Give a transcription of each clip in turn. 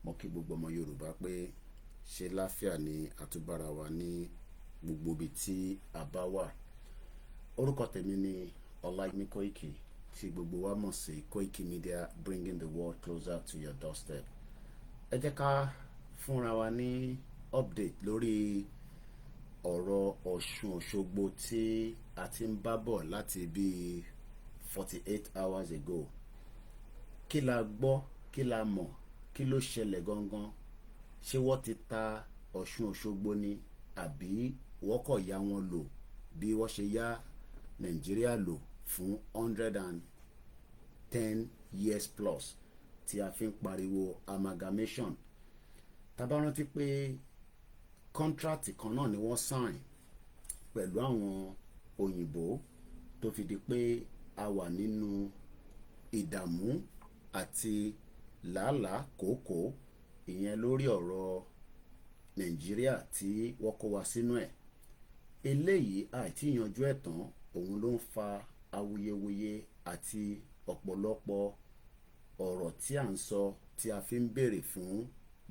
mo kí gbogbo ọmọ Yorùbá pé ṣe láfíà ni àtúbára wa ní gbogbo ibi tí a bá wà. Orúkọ tèmi ni OLAYOMI KOIKI tí gbogbo wa mọ̀ sí Koikimedia, bringing the world closer to your doorstep. Ẹ jẹ́ ká fúnra wa ní update lórí ọ̀rọ̀ Ọ̀ṣun Òṣogbo tí a ti ń bá bọ̀ láti bí 48 hours ago. Kí la gbọ́, kí la mọ̀, kí ló ṣẹlẹ̀ gangan? Ṣé wọ́n ti ta Ọ̀ṣun Òṣogbo ni àbí wọ́n kọ̀ ya wọn lò bí wọ́n ṣe yá Nàìjíríà lò fún 110 years plus tí a fi ń pariwo amalgamation? Tá bá rántí pé contract kan náà ni wọ́n sign pẹ̀lú àwọn òyìnbó tó fi di pé a wà nínú ìdààmú àti làálàá kòókò ìyẹn lórí ọ̀rọ̀ Nàìjíríà tí wọ́n kó wa sínú ẹ̀. Eléyìí àìtí yanjú ẹ̀ tán, òun ló ń fa awuyewuye àti ọ̀pọ̀lọpọ̀ ọ̀rọ̀ tí à ń sọ tí a fi ń béèrè fún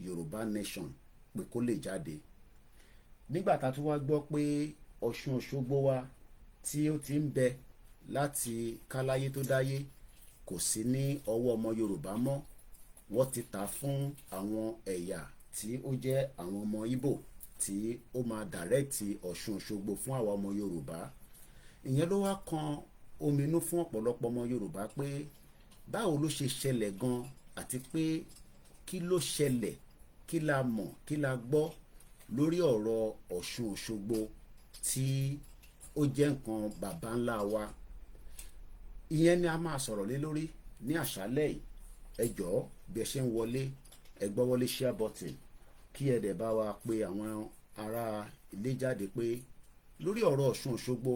Yorùbá nation pé kó lè jáde. Nígbà tá a tún wá gbọ́ pé Ọ̀ṣun Òṣogbo wa tí ó ti ń bẹ láti káláyé tó dáyé kò sí ní ọwọ́ ọmọ Yorùbá mọ́, wọ́n ti tà fún àwọn ẹ̀yà tí ó jẹ́ àwọn ọmọ Ìgbò tí ó máa dàrẹ́tì Ọ̀ṣun Òṣogbo fún àwa ọmọ Yorùbá. Ìyẹn ló wá kan ominú fún ọ̀pọ̀lọpọ̀ ọmọ Yorùbá pé báwo ló ṣe ṣẹlẹ̀ gan, àti pé kí ló ṣẹlẹ̀, kí la mọ̀, kí la gbọ́ lórí ọ̀rọ̀ Ọ̀ṣun Òṣogbo tí ó jẹ́ nǹkan bàbá ńlá wa. Ìyẹn ni a máa sọ̀rọ̀ lé lórí ní àṣálẹ́ yìí. Ẹ jọ̀ọ́ bí ẹ ṣe ń wọlé, ẹ gbọ́ wọlé share button kí ẹ dẹ̀ bá wa pé àwọn ará ilé jáde pé lórí ọ̀rọ̀ Ọ̀ṣun Òṣogbo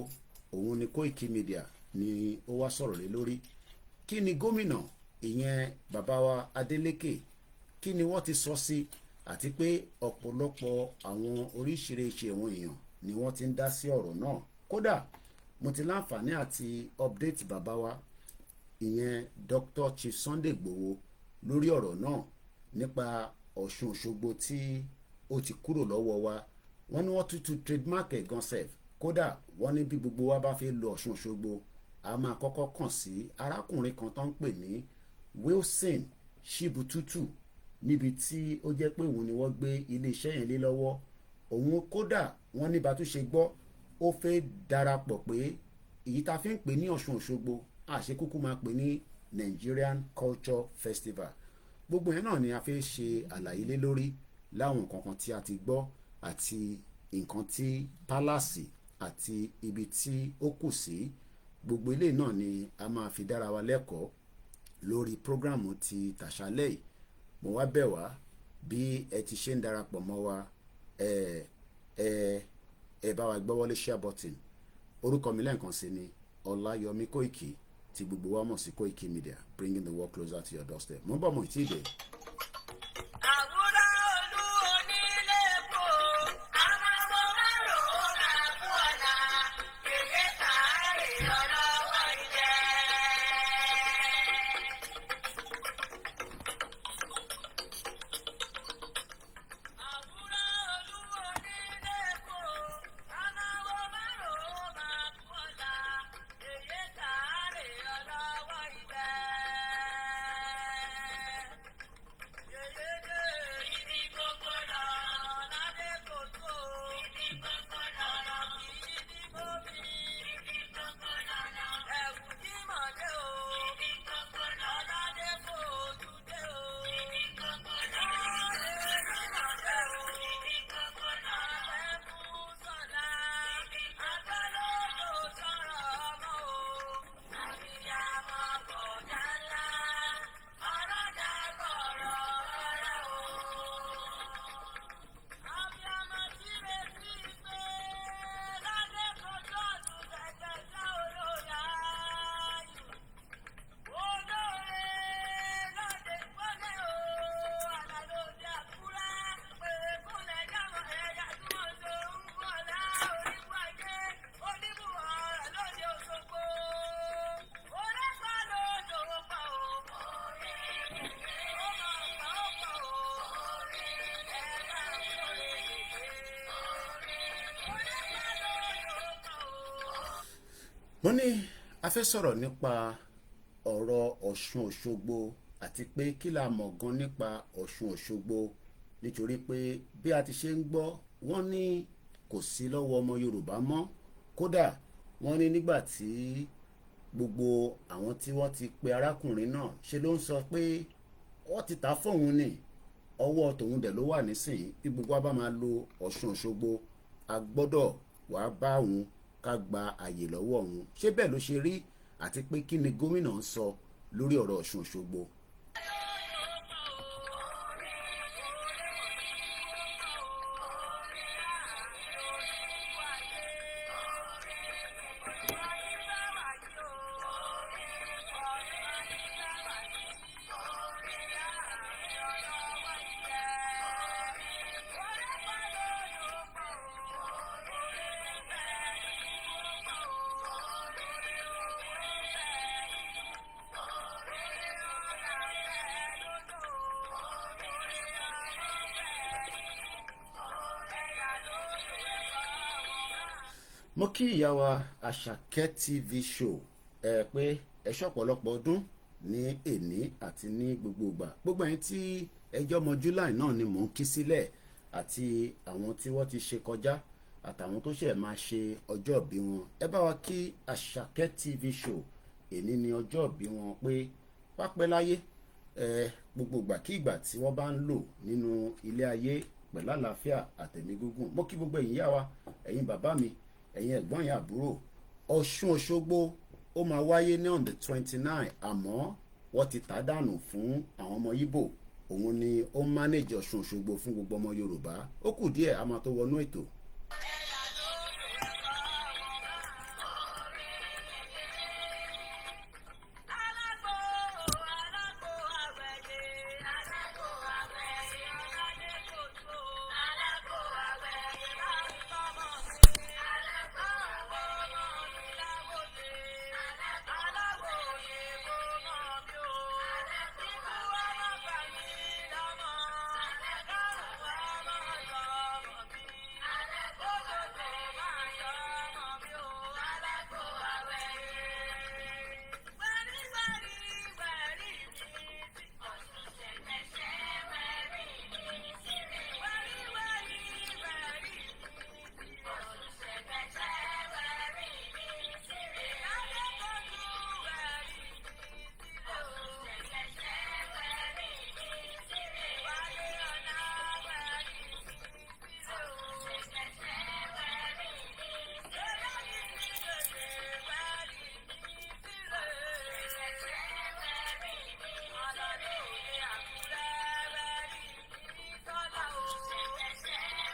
òun ni Koikimedia ni ó wá sọ̀rọ̀ lé lórí. Kí ni gómìnà ìyẹn bàbá wa Adeleke, kí ni wọ́n ti sọ sí, àti pé ọ̀pọ̀lọpọ̀ àwọn oríṣiríṣi àwọn èèyàn ni wọ́n ti ń dá sí ọ̀rọ̀ náà. Kódà mo ti láǹfààní àti update bàbá wa ìyẹn Dr. Chief Sunday Igboho lórí ọ̀rọ̀ náà nípa Ọ̀ṣun Òṣogbo tí ó ti kúrò lọ́wọ́ wa. Wọ́n ní wọ́n tún trademark ẹ̀ gan sef. Kódà wọ́n ní bí gbogbo wa bá fẹ́ lo Ọ̀ṣun Òṣogbo a máa kọ́kọ́ kàn sí arákùnrin kan tó ń pè ní Wilson Shibututu, níbi tí ó jẹ́ pé òun ni wọ́n gbé iléeṣẹ́ yẹn lé lọ́wọ́. Òun kódà wọ́n ní bá tún ṣe gbọ́ ó fẹ́ darapọ̀ pé èyí tá fi ń pè ní Ọ̀ṣun Òṣogbo àṣekúkú máa pè ní Nigerian Culture Festival. Gbogbo yẹn náà ni a fẹ́ ṣe àlàyé lé lórí láwọn nǹkan kan tí a ti gbọ́ àti nǹkan tí pálásì àti ibi tí ó kù sí. Gbogbo ilé náà ni a máa fi dára wa lẹ́kọ̀ọ́ lórí prógrámù ti tàṣálẹ̀ yìí. Mo wá bẹ̀ wá bí ẹ ti ṣe ń darapọ̀ mọ́ wa, ẹ bá wa gbọ́ wọlé share button. Orúkọ mi lẹ́ẹ̀kan sí ni OLAYOMI KOIKI tí gbogbo wa mọ̀ sí Koikimedia, bringing the world closer to your doorstep. Mo ń bọ̀ mọ́ ìtì ìdè. mo ní a fẹ́ sọ̀rọ̀ nípa ọ̀rọ̀ Ọ̀ṣun Òṣogbo àti pé kí la mọ̀ gan nípa Ọ̀ṣun Òṣogbo, nítorí pé bí a ti ṣe ń gbọ́ wọ́n ní kò sí lọ́wọ́ ọmọ Yorùbá mọ́. Kódà wọ́n ní nígbà tí gbogbo àwọn tí wọ́n ti pe arákùnrin náà ṣe ló ń sọ pé wọ́n ti ta fóun ní ọwọ́ tòun dẹ̀ ló wà nísìnyí, bí gbogbo wa bá máa lo Ọ̀ṣun Òṣogbo a gbọ́dọ̀ wàá bá òun ká gba àyè lọ́wọ́ òun. Ṣé bẹ́ẹ̀ ló ṣe rí, àti pé kí ni gómìnà ń sọ lórí ọ̀rọ̀ Ọ̀ṣun Òṣogbo? Mo kí ìyá wa Àṣàkẹ́ TV show pé ẹ ṣọ̀pọ̀lọpọ̀ ọdún ní èní àti ní gbogbo ìgbà. Gbogbo ẹ̀yin tí ẹjọ́ ọmọ July náà ni mò ń kí sílẹ̀, àti àwọn tí wọ́n ti ṣe kọjá àtàwọn tó ṣẹ̀ máa ṣe ọjọ́ ìbí wọn. Ẹ bá wa kí Àṣàkẹ́ TV show, èní ni ọjọ́ ìbí wọn, pé pápẹ́ láyé gbogbo ìgbà kí ìgbà tí wọ́n bá ń lò nínú ilé ayé pẹ̀lú àlàáfíà àtẹ̀mí gígùn. Mo kí gbogbo ẹ̀yin ìyá wa, ẹ̀yin bàbá mi, ẹ̀yin ẹ̀gbọ́n yẹn àbúrò. Ọ̀ṣun Òṣogbo ó máa wáyé ní on the 29, àmọ́ wọ́n ti tà dànù fún àwọn ọmọ Ìgbò. Òun ni ó manage Ọ̀ṣun Òṣogbo fún gbogbo ọmọ Yorùbá. Ó kù díẹ̀ a máa tó wọnú ètò.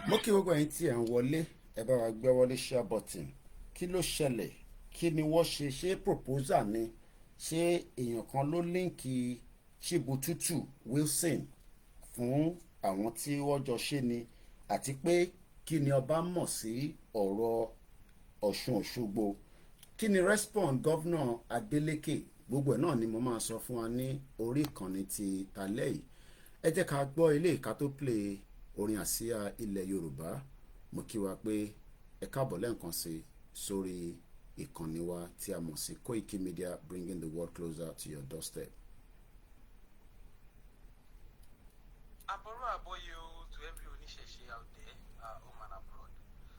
Mo kí gbogbo ẹ̀yin tí ẹ̀ ń wọlé, ẹ bá wa gbé wọlé share button. Kí ló ṣẹlẹ̀? Kí ni wọ́n ṣe? Ṣé proposal ni? Ṣé èèyàn kan ló líǹkì Chibututu Wilson fún àwọn tí wọ́n jọ ṣe ni? Àti pé kí ni ọba mọ̀ sí ọ̀rọ̀ Ọ̀ṣun Òṣogbo? Kí ni response Governor Adeleke? Gbogbo ẹ̀ náà ni mo máa sọ fún wa ní orí ìkànnì ti talẹ́ yìí. Ẹ jẹ́ ká gbọ́ ilé ìka tó play orin àsíá ilẹ̀ Yorùbá. Mo kí wa pé ẹ káàbọ̀ lẹ́ẹ̀kan sí sórí ìkànnì wa tí a mọ̀ sí Koikimedia, bringing the world closer to your doorstep. To every Onisheshi out there, home and abroad.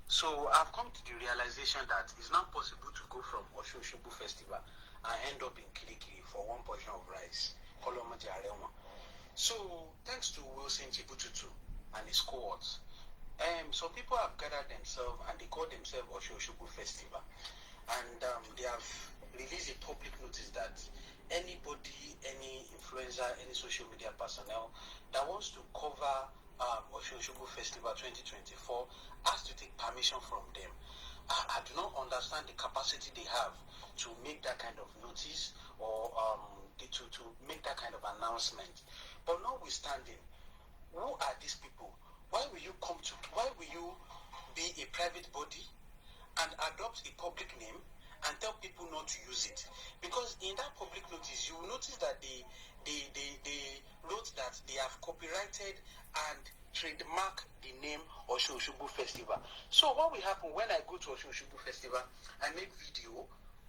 So I've come to the realization that it's not possible to go from Osun Osogbo Festival and end up in Kirikiri for one portion of rice. So thanks to Wilson Chibututu and his cohorts, some people have gathered themselves and they call themselves Osun Osogbo Festival, and they have released a public notice that anybody, any influencer, any social media personnel that wants to cover Osun Osogbo Festival 2024 has to take permission from them. I do not understand the capacity they have to make that kind of notice or to make that kind of announcement. But notwithstanding, who are these people? Why will you be a private body and adopt a public name and tell people not to use it? Because in that public notice, you will notice that they wrote that they have copyrighted and trademark the name Osogbo Festival. So what will happen when I go to Osogbo Festival, I make video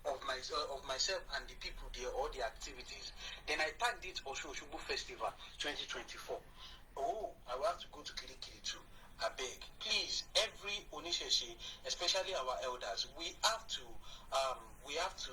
of myself and the people there, all the activities. Then I tagged it OsunOsogbo Festival 2024. Oh, I will have to go to Kirikiri too. I beg, please, every Onisheshi, especially our elders, we have to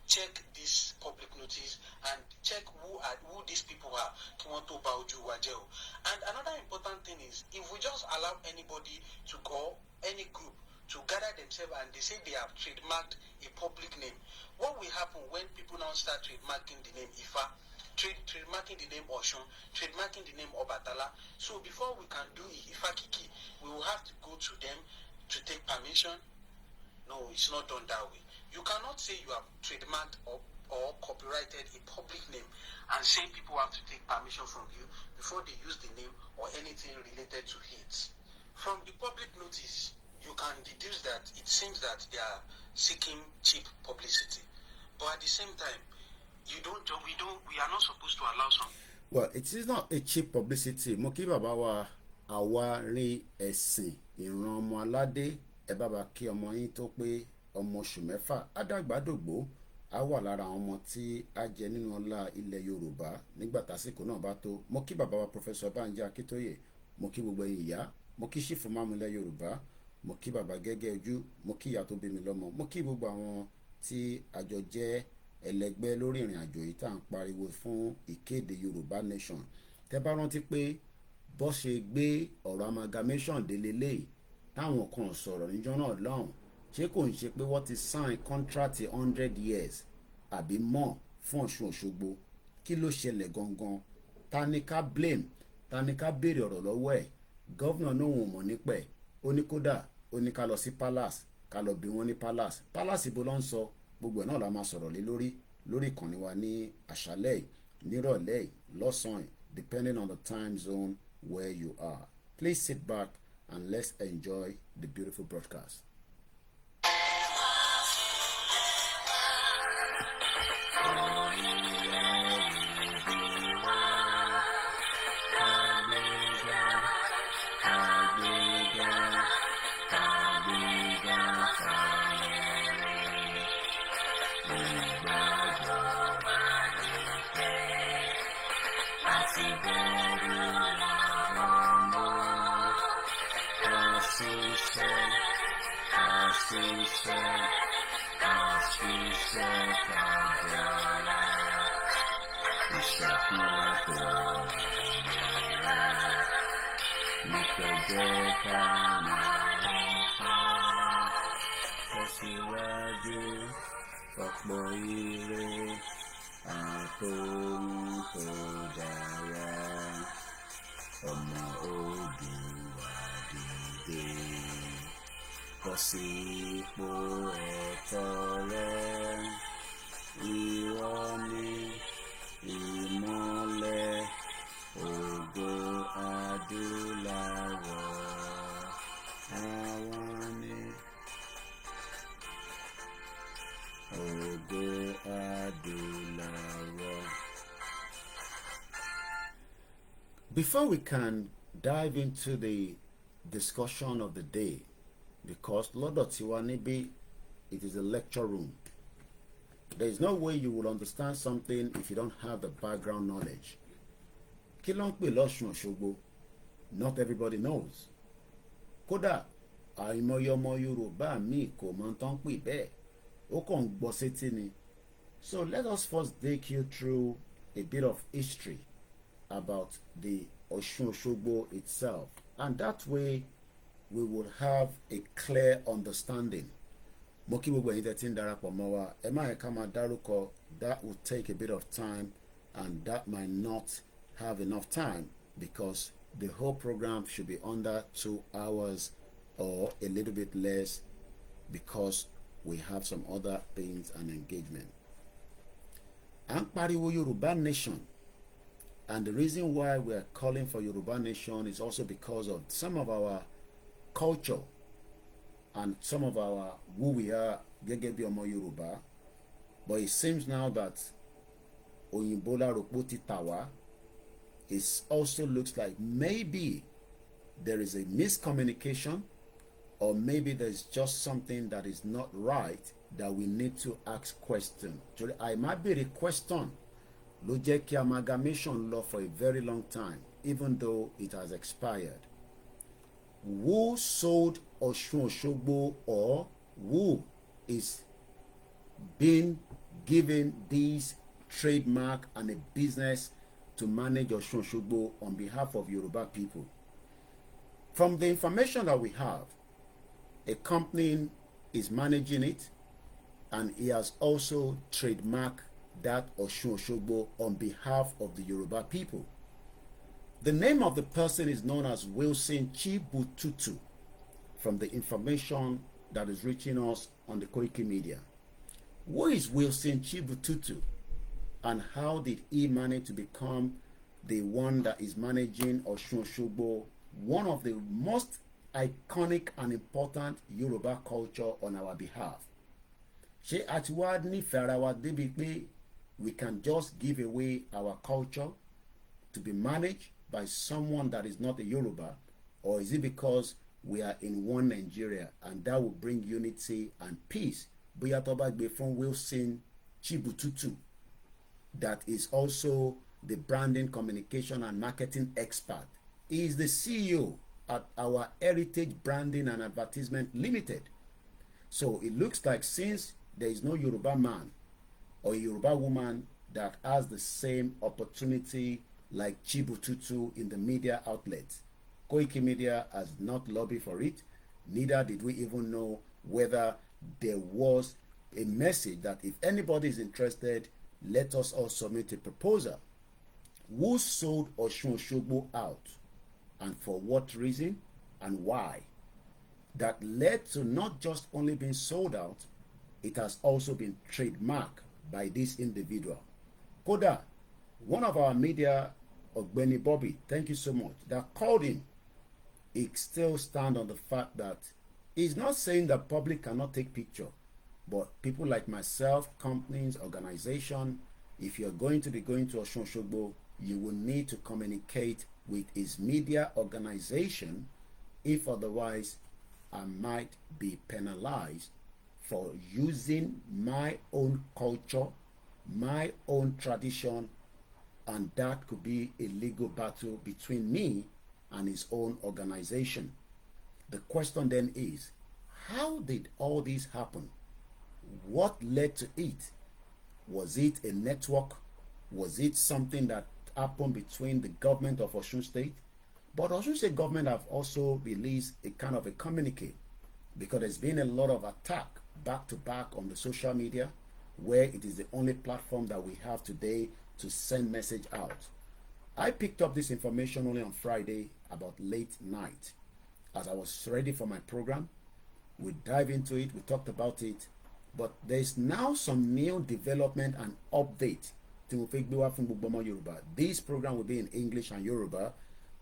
check this public notice and check who these people are. And another important thing is, if we just allow anybody to go, any group, to gather themselves and they say they have trademarked a public name, what will happen when people now start trademarking the name Ifa, trademarking the name Osun, trademarking the name Obatala? So before we can do Ifa Kiki, we will have to go to them to take permission. No, it's not done that way. You cannot say you have trademarked or copyrighted a public name and say people have to take permission from you before they use the name or anything related to it. From the public notice, you can deduce that it seems that they are seeking cheap publicity. But at the same time, we are not supposed to allow some. Well, it is not a cheap publicity. Mo kí bàbá wa àwa rí ẹ̀sìn ìran ọmọ aládé ẹ bàbá kí ọmọ yín tó pé ọmọ oṣù mẹ́fà àdàgbàdògbò á wà lára àwọn ọmọ tí á jẹ nínú ọlá ilẹ̀ Yorùbá nígbà tásìkò náà bá tó. Mo kí bàbá wa Professor Banji Akíntóyè, mo kí gbogbo ẹ̀yin ìyá, mo kí Ṣífù Mámúlẹ̀ Yorùbá, mo kí bàbá Gẹ́gẹ́ Ojú, mo kí ìyá tó bí mi lọ́mọ, mo kí gbogbo àwọn tí àjọ jẹ́ ẹlẹgbẹ́ lórí ìrìn àjò yìí tá à ń pariwo fún ìkéde Yorùbá Nation. Tẹ́ bá rántí pé bó ṣe gbé ọ̀rọ̀ amalgamation délé léyìí táwọn kan sọ̀rọ̀ níjọ́ náà lọ́hùn, ṣé kò ń ṣe pé wọ́n ti sign contract 100 years àbí more fún Ọ̀ṣun Òṣogbo? Kí ló ṣẹlẹ̀ gangan? Ta ni ká blame? Ta ni ká béèrè ọ̀rọ̀ lọ́wọ́ ẹ̀? Gọ́vnà náà wọn mọ̀ nípa ẹ̀, ó ní kódà ó ní ká lọ sí palace, ká lọ bí wọ́n ní palace ibo ló ń sọ? Gbogbo ẹ̀ náà la máa sọ̀rọ̀ lé lórí ìkànnì wa ní àṣálẹ́ yìí, nírọ̀lẹ́ yìí, lọ́sàn-án yìí, depending on the time zone where you are. Please sit back and let's enjoy the beautiful broadcast. Sípò ẹ̀tọ́ rẹ̀, ìwọ ni ìmọ́lẹ̀ ògo adúláwọ̀, àwọn ni ògo adúláwọ̀. Before we can dive into the discussion of the day, because lọ́dọ̀ tiwa níbí, it is a lecture room. There is no way you will understand something if you don't have the background knowledge. Kí ló ń pè l'Ọ̀ṣun Òṣogbo? Not everybody knows. Kódà àìmọye ọmọ Yorùbá míì kò mọ tán pè bẹ́ẹ̀, ó kàn ń gbọ́ sétí ni. So let us first take you through a bit of history about the Osun Osogbo itself, and that way we will have a clear understanding. Mo kí gbogbo ẹ̀yin tẹ́ tí ń darapọ̀ mọ́ wa, ẹ má yẹ ká máa dárúkọ, that will take a bit of time and that might not have enough time because the whole program should be under 2 hours or a little bit less because we have some other things and engagement. À ń pariwo Yorùbá Nation, and the reason why we are calling for Yorùbá Nation is also because of some of our culture and some of our who we are gẹ́gẹ́ bí ọmọ Yorùbá. But it seems now that Òyìnbó láròpó ti tà wá. It also looks like maybe there is a miscommunication, or maybe there's just something that is not right that we need to ask question. I might be a question ló jẹ́ kí amalgamation lọ for a very long time, even though it has expired. Who sold Osun Osogbo, or who is being given this trademark and a business to manage Osun Osogbo on behalf of Yoruba people? From the information that we have, a company is managing it, and he has also trademarked that Osun Osogbo on behalf of the Yoruba people. The name of the person is known as Wilson Chibututu, from the information that is reaching us on the Koikimedia. Who is Wilson Chibututu, and how did he manage to become the one that is managing Osun Osogbo, one of the most iconic and important Yoruba culture on our behalf? Ṣé àti wá nífẹ̀ẹ́ ara wa débi pé we can just give away our culture to be managed by someone that is not a Yoruba? Or is it because we are in one Nigeria and that will bring unity and peace? Bóyá tó bá gbé fún Wilson Chibututu, that is also the branding, communication and marketing expert. He is the CEO at our Heritage Branding and Advertisement Limited. So it looks like, since there is no Yoruba man or a Yoruba woman that has the same opportunity like Chibututu in the media outlets, Koikimedia has not lobbied for it. Neither did we even know whether there was a message that if anybody is interested, let us all submit a proposal. Who sold Osun Osogbo out, and for what reason and why? That led to not just only being sold out, it has also been trademarked by this individual. Koda, one of our media, Ogbeni Bobby, thank you so much, that called him, he still stands on the fact that he's not saying that public cannot take picture, but people like myself, companies, organization, if you're going to be going to Osun Osogbo, you will need to communicate with his media organization. If otherwise, I might be penalized for using my own culture, my own tradition, and that could be a legal battle between me and his own organization. The question then is, how did all this happen? What led to it? Was it a network? Was it something that happened between the government of Osun State? But Osun State government have also released a kind of a communique, because there's been a lot of attack back to back on the social media, where it is the only platform that we have today to send message out. I picked up this information only on Friday about late night. As I was ready for my program, we dive into it, we talked about it, but there's now some new development and update. This program will be in English and Yoruba,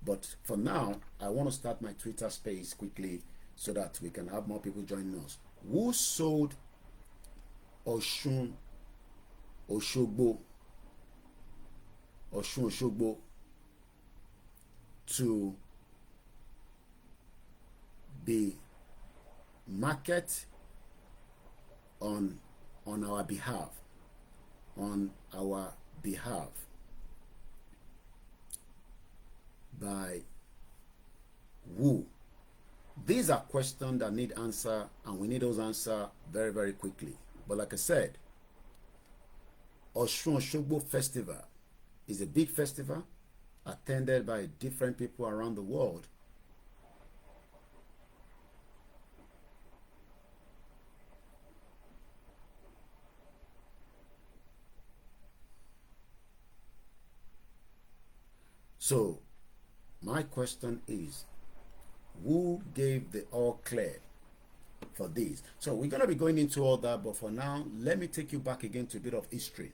but for now, I want to start my Twitter space quickly so that we can have more people joining us. Who sold Osun Osogbo to the market on our behalf? By who? These are questions that need answer, and we need those answers very, very quickly. But like I said, Osun Osogbo Festival is a big festival attended by different people around the world. So, my question is, who gave the all clear for this? So we're going to be going into all that, but for now, let me take you back again to a bit of history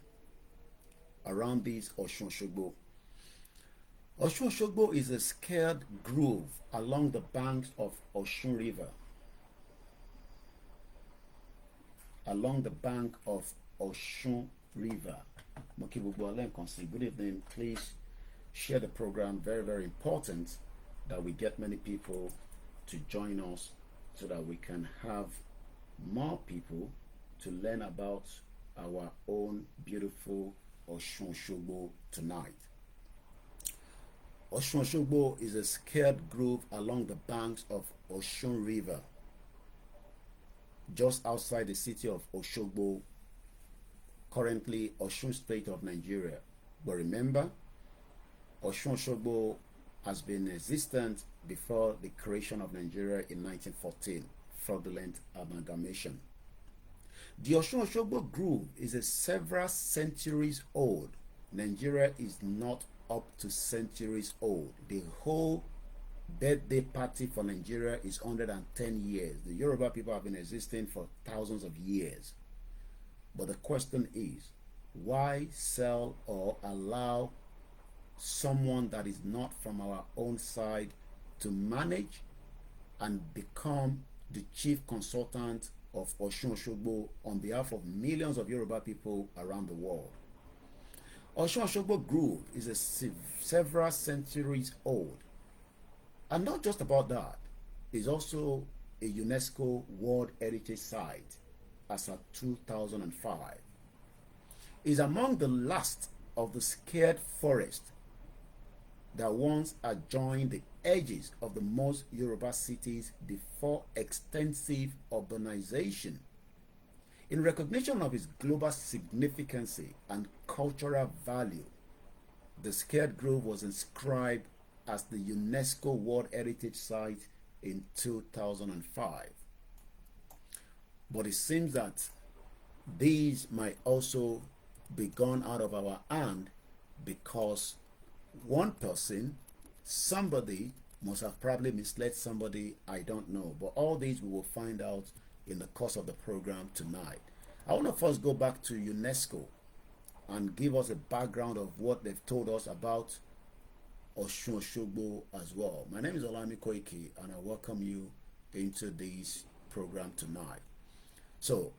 around this Osun Osogbo. Osun Osogbo is a sacred grove along the banks of Osun River. Along the bank of Osun River. Good evening, please share the program. Very, very important that we get many people to join us so that we can have more people to learn about our own beautiful OsunOsogbo tonight. OsunOsogbo is a sacred grove along the banks of Osun River, just outside the city of Osogbo, currently Osun State of Nigeria. But remember, OsunOsogbo has been existent before the creation of Nigeria in 1914, fraudulent amalgamation. The OsunOsogbo Grove is a several centuries old. Nigeria is not up to centuries old. The whole birthday party for Nigeria is 110 years. The Yoruba people have been existing for thousands of years. But the question is, why sell or allow someone that is not from our own side to manage and become the chief consultant of OsunOsogbo on behalf of millions of Yoruba people around the world? OsunOsogbo Grove is a several centuries old. And not just about that, it's also a UNESCO World Heritage Site as of 2005. It's among the last of the sacred forest that once adjoined the edges of the most Yoruba cities before extensive urbanization. In recognition of its global significance and cultural value, the Sacred Grove was inscribed as the UNESCO World Heritage Site in 2005. But it seems that these might also be gone out of our hand because one person, somebody, must have probably misled somebody, I don't know. But all these we will find out in the course of the program tonight. I want to first go back to UNESCO and give us a background of what they've told us about OsunOsogbo as well. My name is OLAYOMI KOIKI and I welcome you into this program tonight. So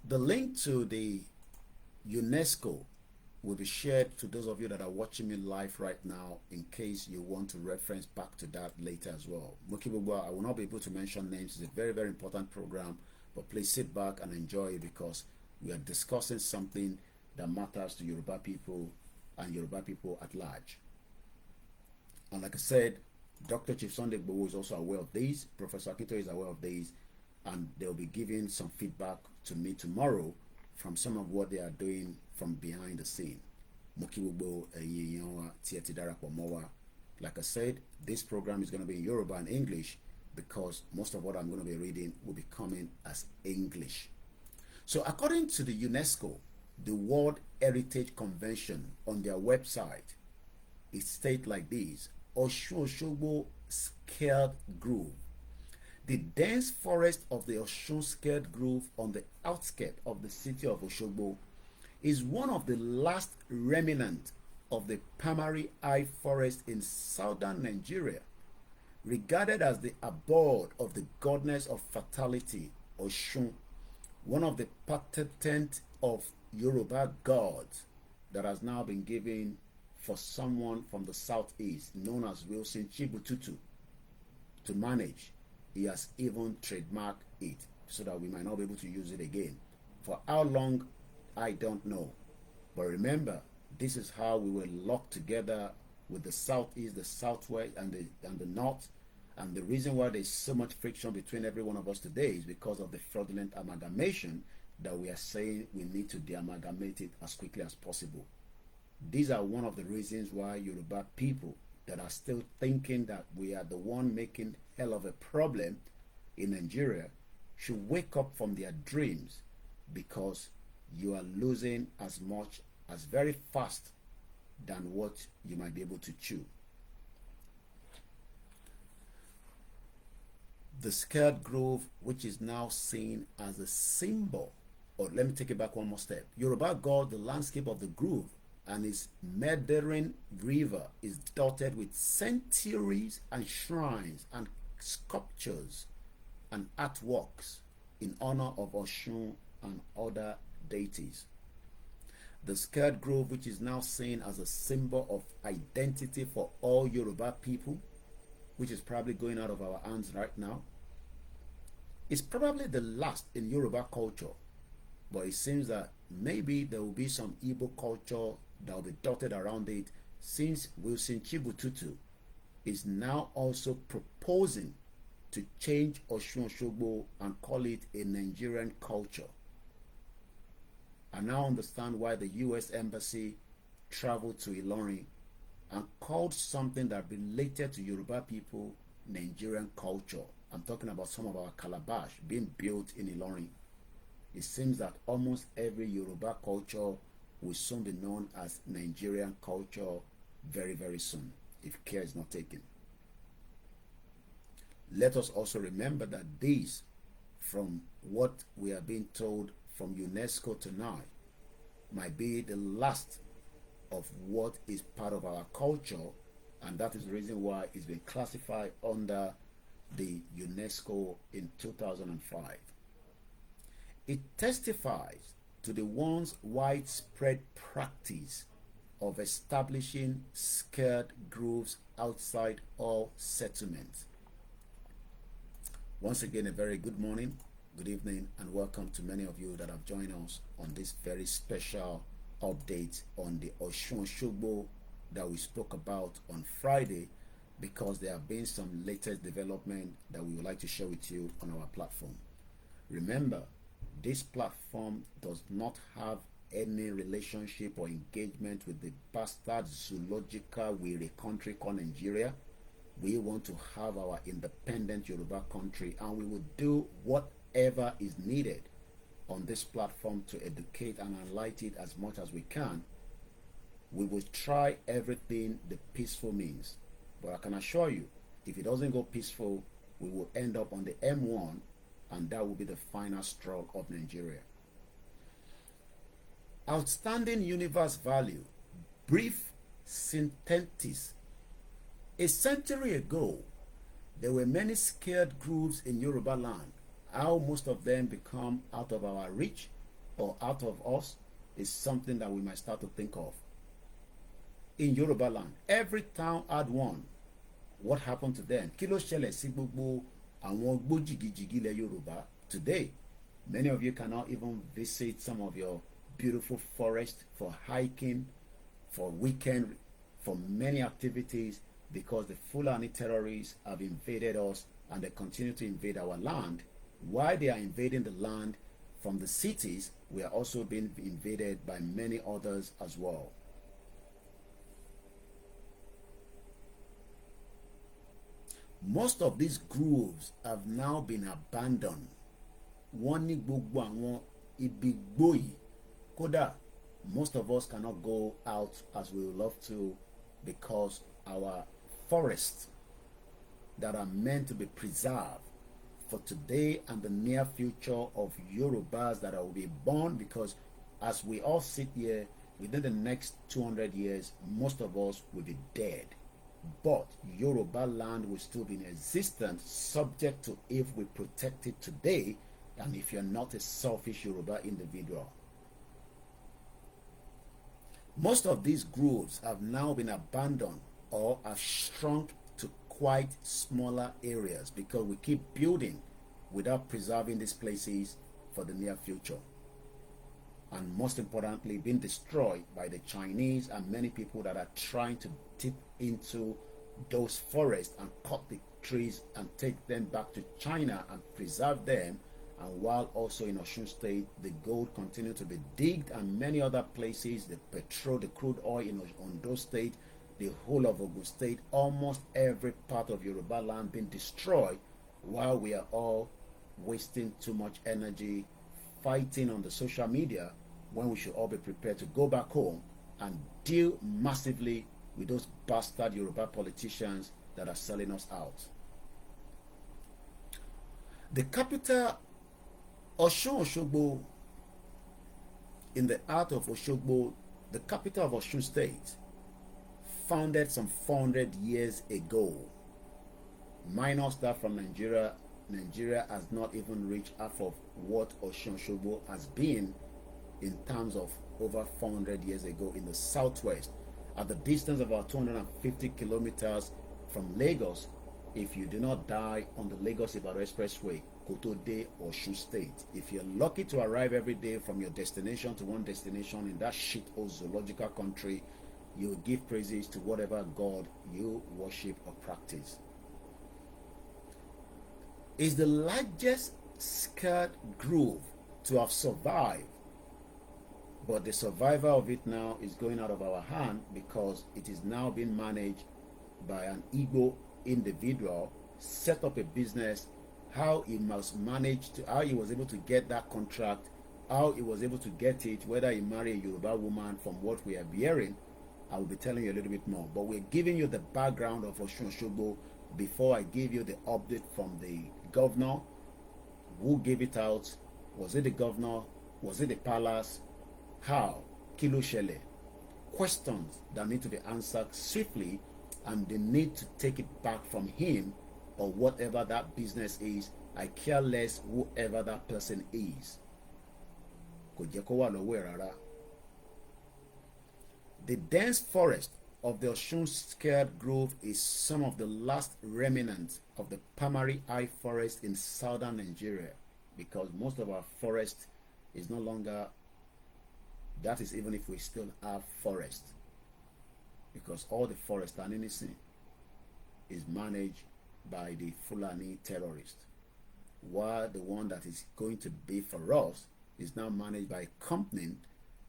the link to the UNESCO will be shared to those of you that are watching me live right now in case you want to reference back to that later as well. Mokibugwa, I will not be able to mention names. It's a very, very important program, but please sit back and enjoy it because we are discussing something that matters to Yoruba people and Yoruba people at large. And like I said, Dr. Chief Sunday Igboho is also aware of these. Professor Akito is aware of these, and they'll be giving some feedback to me tomorrow from some of what they are doing from behind the scene. Like I said, this program is going to be in Yoruba and English because most of what I'm going to be reading will be coming as English. So according to the UNESCO, the World Heritage Convention, on their website, it states like this: OsunOsogbo Sacred Grove. The dense forest of the Osun Sacred Grove on the outskirts of the city of Osogbo is one of the last remnants of the primary high forest in southern Nigeria, regarded as the abode of the goddess of fertility, Osun, one of the patent of Yoruba gods that has now been given for someone from the southeast known as Wilson Chibututu to manage. He has even trademarked it so that we might not be able to use it again. For how long, I don't know. But remember, this is how we were locked together with the southeast, the southwest, and the north. And the reason why there's so much friction between every one of us today is because of the fraudulent amalgamation that we are saying we need to de-amalgamate it as quickly as possible. These are one of the reasons why Yoruba people that are still thinking that we are the one making hell of a problem in Nigeria should wake up from their dreams, because you are losing as much as very fast than what you might be able to chew. The Sacred Grove, which is now seen as a symbol, or let me take it back one more step. Yoruba God, the landscape of the grove and its meandering river is dotted with centuries and shrines and sculptures and artworks in honor of Osun and other deities. The Sacred Grove, which is now seen as a symbol of identity for all Yoruba people, which is probably going out of our hands right now, is probably the last in Yoruba culture but it seems that maybe there will be some Igbo culture that will be dotted around it, since Wilson Chibututu is now also proposing to change Osun Osogbo and call it a Nigerian culture. I now understand why the US Embassy traveled to Ilorin and called something that related to Yoruba people Nigerian culture. I'm talking about some of our calabash being built in Ilorin. It seems that almost every Yoruba culture will soon be known as Nigerian culture very, very soon, if care is not taken. Let us also remember that these, from what we are being told from UNESCO tonight, might be the last of what is part of our culture, and that is the reason why it's been classified under the UNESCO in 2005. It testifies to the once widespread practice of establishing sacred groves outside all settlements. Once again, a very good morning, good evening, and welcome to many of you that have joined us on this very special update on the Osun Osogbo that we spoke about on Friday, because there have been some latest development that we would like to share with you on our platform. Remember, this platform does not have any relationship or engagement with the bastard zoological weary country called Nigeria. We want to have our independent Yoruba country, and we will do whatever is needed on this platform to educate and enlighten it as much as we can. We will try everything the peaceful means, but I can assure you, if it doesn't go peaceful, we will end up on the M1, and that will be the final straw of Nigeria. Outstanding universe value, brief synthesis. A century ago, there were many sacred groves in Yoruba land. How most of them become out of our reach or out of us is something that we might start to think of. In Yoruba land, every town had one. What happened to them? Kí ló ṣẹlẹ̀ sí gbogbo àwọn igbó jìgìjìgì ilẹ̀ Yorùbá? Today, many of you cannot even visit some of your beautiful forests for hiking, for weekend, for many activities, because the Fulani terrorists have invaded us and they continue to invade our land. While they are invading the land from the cities, we are also being invaded by many others as well. Most of these groves have now been abandoned. Wọ́n ní gbogbo àwọn ibi igbó yìí. Kódà, most of us cannot go out as we would love to, because our forests that are meant to be preserved for today and the near future of Yorubas that will be born, because as we all sit here, within the next 200 years, most of us will be dead. But Yoruba land will still be in existence, subject to if we protect it today and if you're not a selfish Yoruba individual. Most of these groves have now been abandoned or have shrunk to quite smaller areas because we keep building without preserving these places for the near future. And most importantly, being destroyed by the Chinese and many people that are trying to dip into those forests and cut the trees and take them back to China and preserve them. And while also in Osun State, the gold continue to be digged, and many other places, the petrol, the crude oil in Ondo State, the whole of Ogun State, almost every part of Yoruba land being destroyed, while we are all wasting too much energy fighting on the social media, when we should all be prepared to go back home and deal massively with those bastard Yoruba politicians that are selling us out. The capital, Osun Osogbo, in the heart of Osogbo, the capital of Osun State, founded some 400 years ago. Minus that from Nigeria, Nigeria has not even reached half of what Osun Osogbo has been in terms of over 400 years ago in the southwest, at the distance of about 250 kilometers from Lagos. if you do not die on the Lagos-Ibadan Expressway, Kotode, Osun State. If you're lucky to arrive every day from your destination to one destination in that shit or zoological country, you will give praises to whatever God you worship or practice. It's the largest sacred grove to have survived, but the survival of it now is going out of our hand because it is now being managed by an Igbo individual, set up a business, how he must manage to, how he was able to get that contract, how he was able to get it, whether he married a Yoruba woman. From what we are hearing, I will be telling you a little bit more, but we're giving you the background of OsunOsogbo before I give you the update from the governor. Who gave it out? Was it the governor? Was it the palace? How? Kilo Shele. Questions that need to be answered swiftly, and they need to take it back from him or whatever that business is. I care less whoever that person is. The dense forest of the Osun Sacred Grove is some of the last remnants of the primary high forest in southern Nigeria, because most of our forest is no longer, that is even if we still have forest, because all the forest and anything is managed by the Fulani terrorists, while the one that is going to be for us is now managed by a company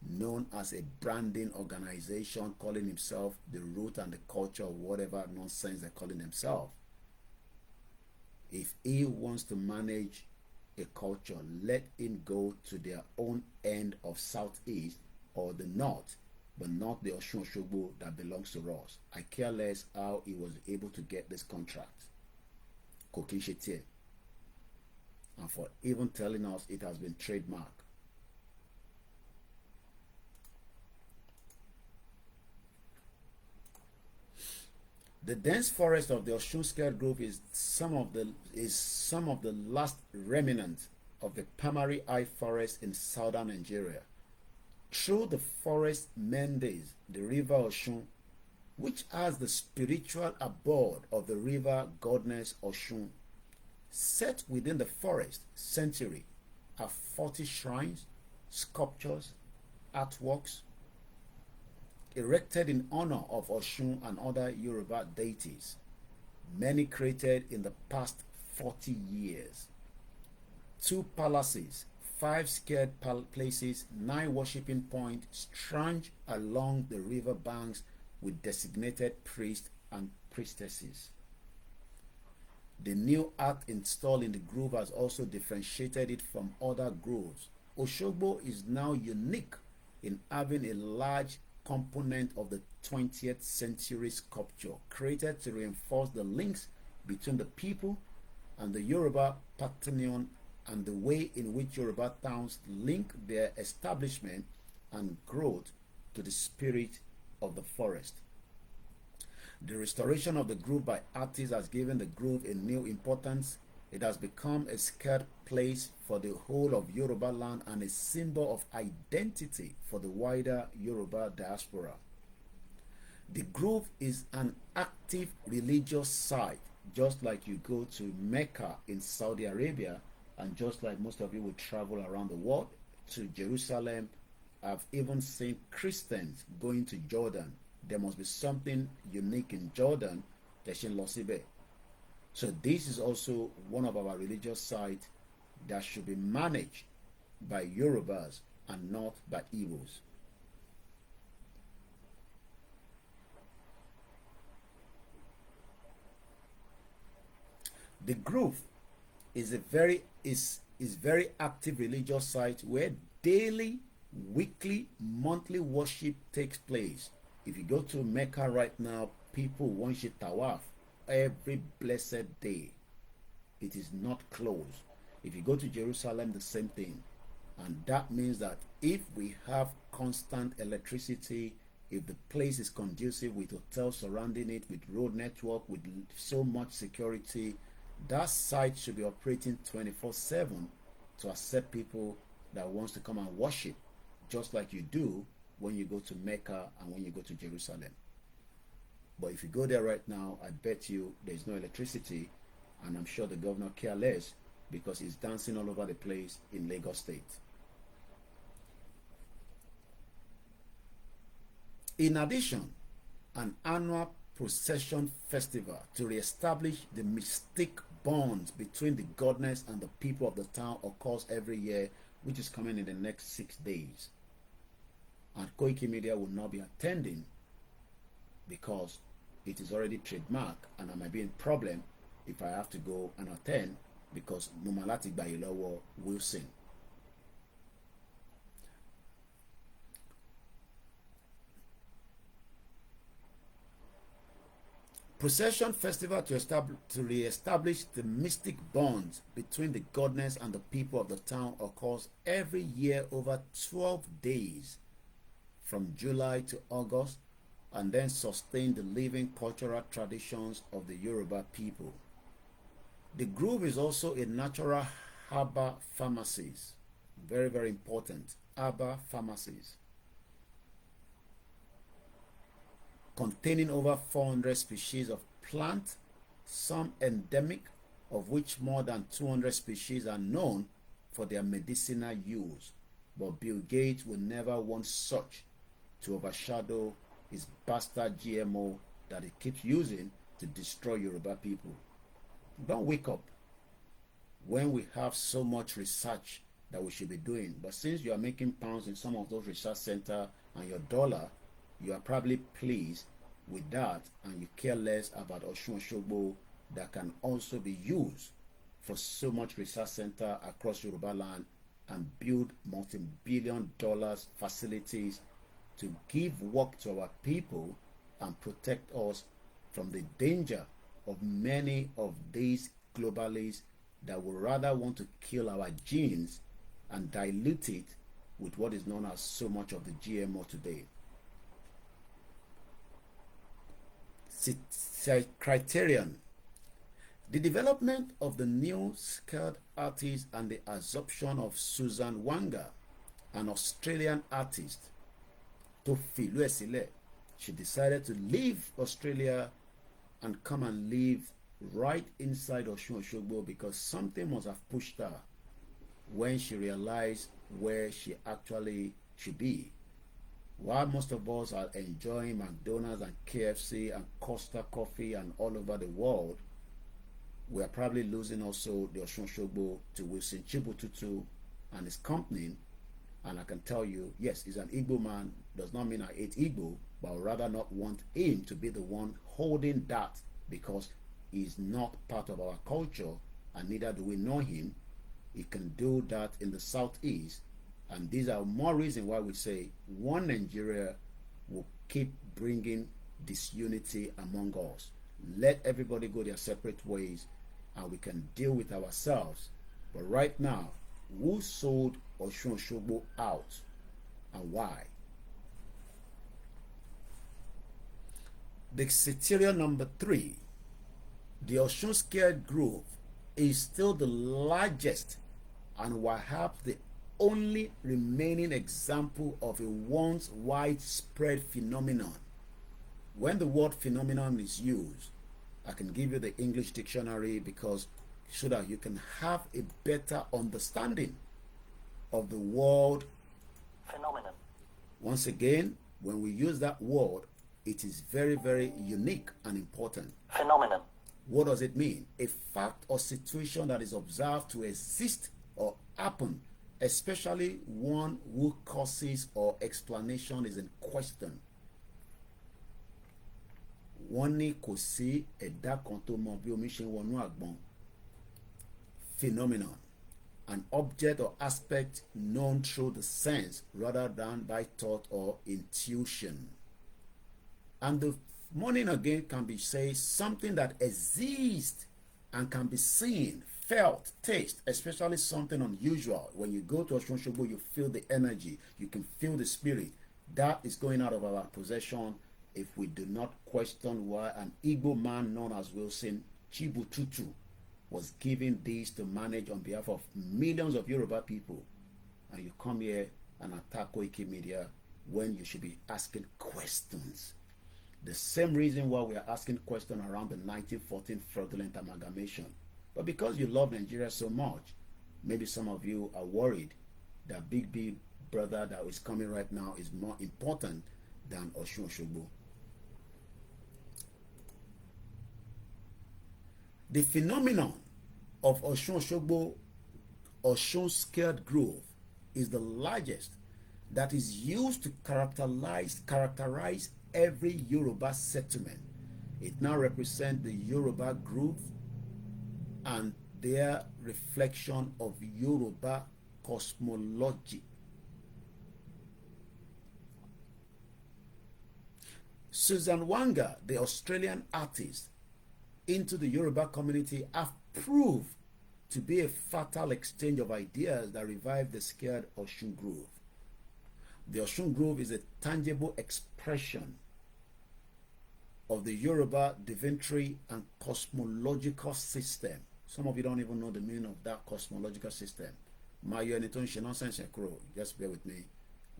known as a branding organization calling himself the root and the culture of whatever nonsense they're calling themselves. If he wants to manage a culture, let him go to their own end of southeast or the north, but not the OsunOsogbo that belongs to us. I care less how he was able to get this contract. Koikimedia. And for even telling us it has been trademarked. The dense forest of the Osun Sacred Grove is some of the last remnants of the primary high forest in southern Nigeria. Through the forest meanders the river Osun, which has the spiritual abode of the river goddess Osun. Set within the forest sanctuary are 40 shrines, sculptures, artworks, erected in honor of Osun and other Yoruba deities, many created in the past 40 years. 2 palaces, 5 sacred places, 9 worshipping points stretch along the river banks with designated priests and priestesses. The new art installed in the grove has also differentiated it from other groves. Osogbo is now unique in having a large component of the 20th century sculpture created to reinforce the links between the people and the Yoruba pantheon and the way in which Yoruba towns link their establishment and growth to the spirit of the forest. The restoration of the grove by artists has given the grove a new importance. It has become a sacred place for the whole of Yoruba land and a symbol of identity for the wider Yoruba diaspora. The grove is an active religious site, just like you go to Mecca in Saudi Arabia, and just like most of you will travel around the world to Jerusalem. I've even seen Christians going to Jordan. There must be something unique in Jordan. So this is also one of our religious sites that should be managed by Yorubas and not by Igbos. The grove is a very active religious site where daily, weekly, monthly worship takes place. If you go to Mecca right now, people worship Tawaf every blessed day. It is not closed. If you go to Jerusalem, the same thing. And that means that if we have constant electricity, if the place is conducive with hotels surrounding it, with road network, with so much security, that site should be operating 24/7 to accept people that wants to come and worship, just like you do when you go to Mecca and when you go to Jerusalem. But if you go there right now, I bet you there's no electricity, and I'm sure the governor cares less because he's dancing all over the place in Lagos State. In addition, an annual procession festival to re-establish the mystic bonds between the goddess and the people of the town occurs every year, which is coming in the next 6 days. And Koikimedia will not be attending because it is already trademarked, and I might be in problem if I have to go and attend because Mumalati Bayilowo will sing. Procession festival to re-establish the mystic bonds between the goddess and the people of the town occurs every year over 12 days from July to August, and then sustain the living cultural traditions of the Yoruba people. The grove is also a natural herbal pharmacies. Very, very important. Herbal pharmacies. Containing over 400 species of plant, some endemic, of which more than 200 species are known for their medicinal use. But Bill Gates will never want such to overshadow his bastard GMO that he keeps using to destroy Yoruba people. Don't wake up when we have so much research that we should be doing. But since you are making pounds in some of those research centers and your dollar, you are probably pleased with that, and you care less about OsunOsogbo that can also be used for so much research center across Yoruba land and build multi-billion dollars facilities to give work to our people and protect us from the danger of many of these globalists that would rather want to kill our genes and dilute it with what is known as so much of the GMO today. Criterion. The development of the new skilled artist and the absorption of Susan Wanga, an Australian artist, to Filuesile. She decided to leave Australia and come and live right inside OsunOsogbo because something must have pushed her when she realized where she actually should be. While most of us are enjoying McDonald's and KFC and Costa Coffee and all over the world, we are probably losing also the OsunOsogbo to Wilson Chibututu and his company. And I can tell you, yes, he's an Igbo man. Does not mean I hate Igbo, but I would rather not want him to be the one holding that because he's not part of our culture and neither do we know him. He can do that in the southeast. And these are more reasons why we say one Nigeria will keep bringing disunity among us. Let everybody go their separate ways and we can deal with ourselves. But right now, who sold OsunOsogbo out and why? The criterion number 3, the Osun Sacred Grove is still the largest and perhaps the only remaining example of a once widespread phenomenon. When the word phenomenon is used, I can give you the English dictionary because so that you can have a better understanding of the word phenomenon. Once again, when we use that word, it is very, very unique and important. Phenomenon. What does it mean? A fact or situation that is observed to exist or happen, especially one whose causes or explanation is in question. Wọ́n ní kò sí ẹ̀dá kan tó mọ bí omi ṣe ń wọnú àgbọn. Phenomenon, an object or aspect known through the sense rather than by thought or intuition. And the meaning again can be say something that exists and can be seen, felt, taste, especially something unusual. When you go to OsunOsogbo, you feel the energy, you can feel the spirit. That is going out of our possession if we do not question why an Igbo man known as Wilson Chibututu was given this to manage on behalf of millions of Yoruba people. And you come here and attack Koikimedia when you should be asking questions. The same reason why we are asking questions around the 1914 fraudulent amalgamation. But because you love Nigeria so much, maybe some of you are worried that big brother that is coming right now is more important than OsunOsogbo. The phenomenon of OsunOsogbo, Osun Sacred Grove, is the largest that is used to characterize every Yoruba settlement. It now represents the Yoruba group and their reflection of Yoruba cosmology. Susan Wanga, the Australian artist, into the Yoruba community have proved to be a fertile exchange of ideas that revived the scared Osun Grove. The Osun Grove is a tangible expression of the Yoruba divinatory and cosmological system. Some of you don't even know the meaning of that cosmological system. Just bear with me.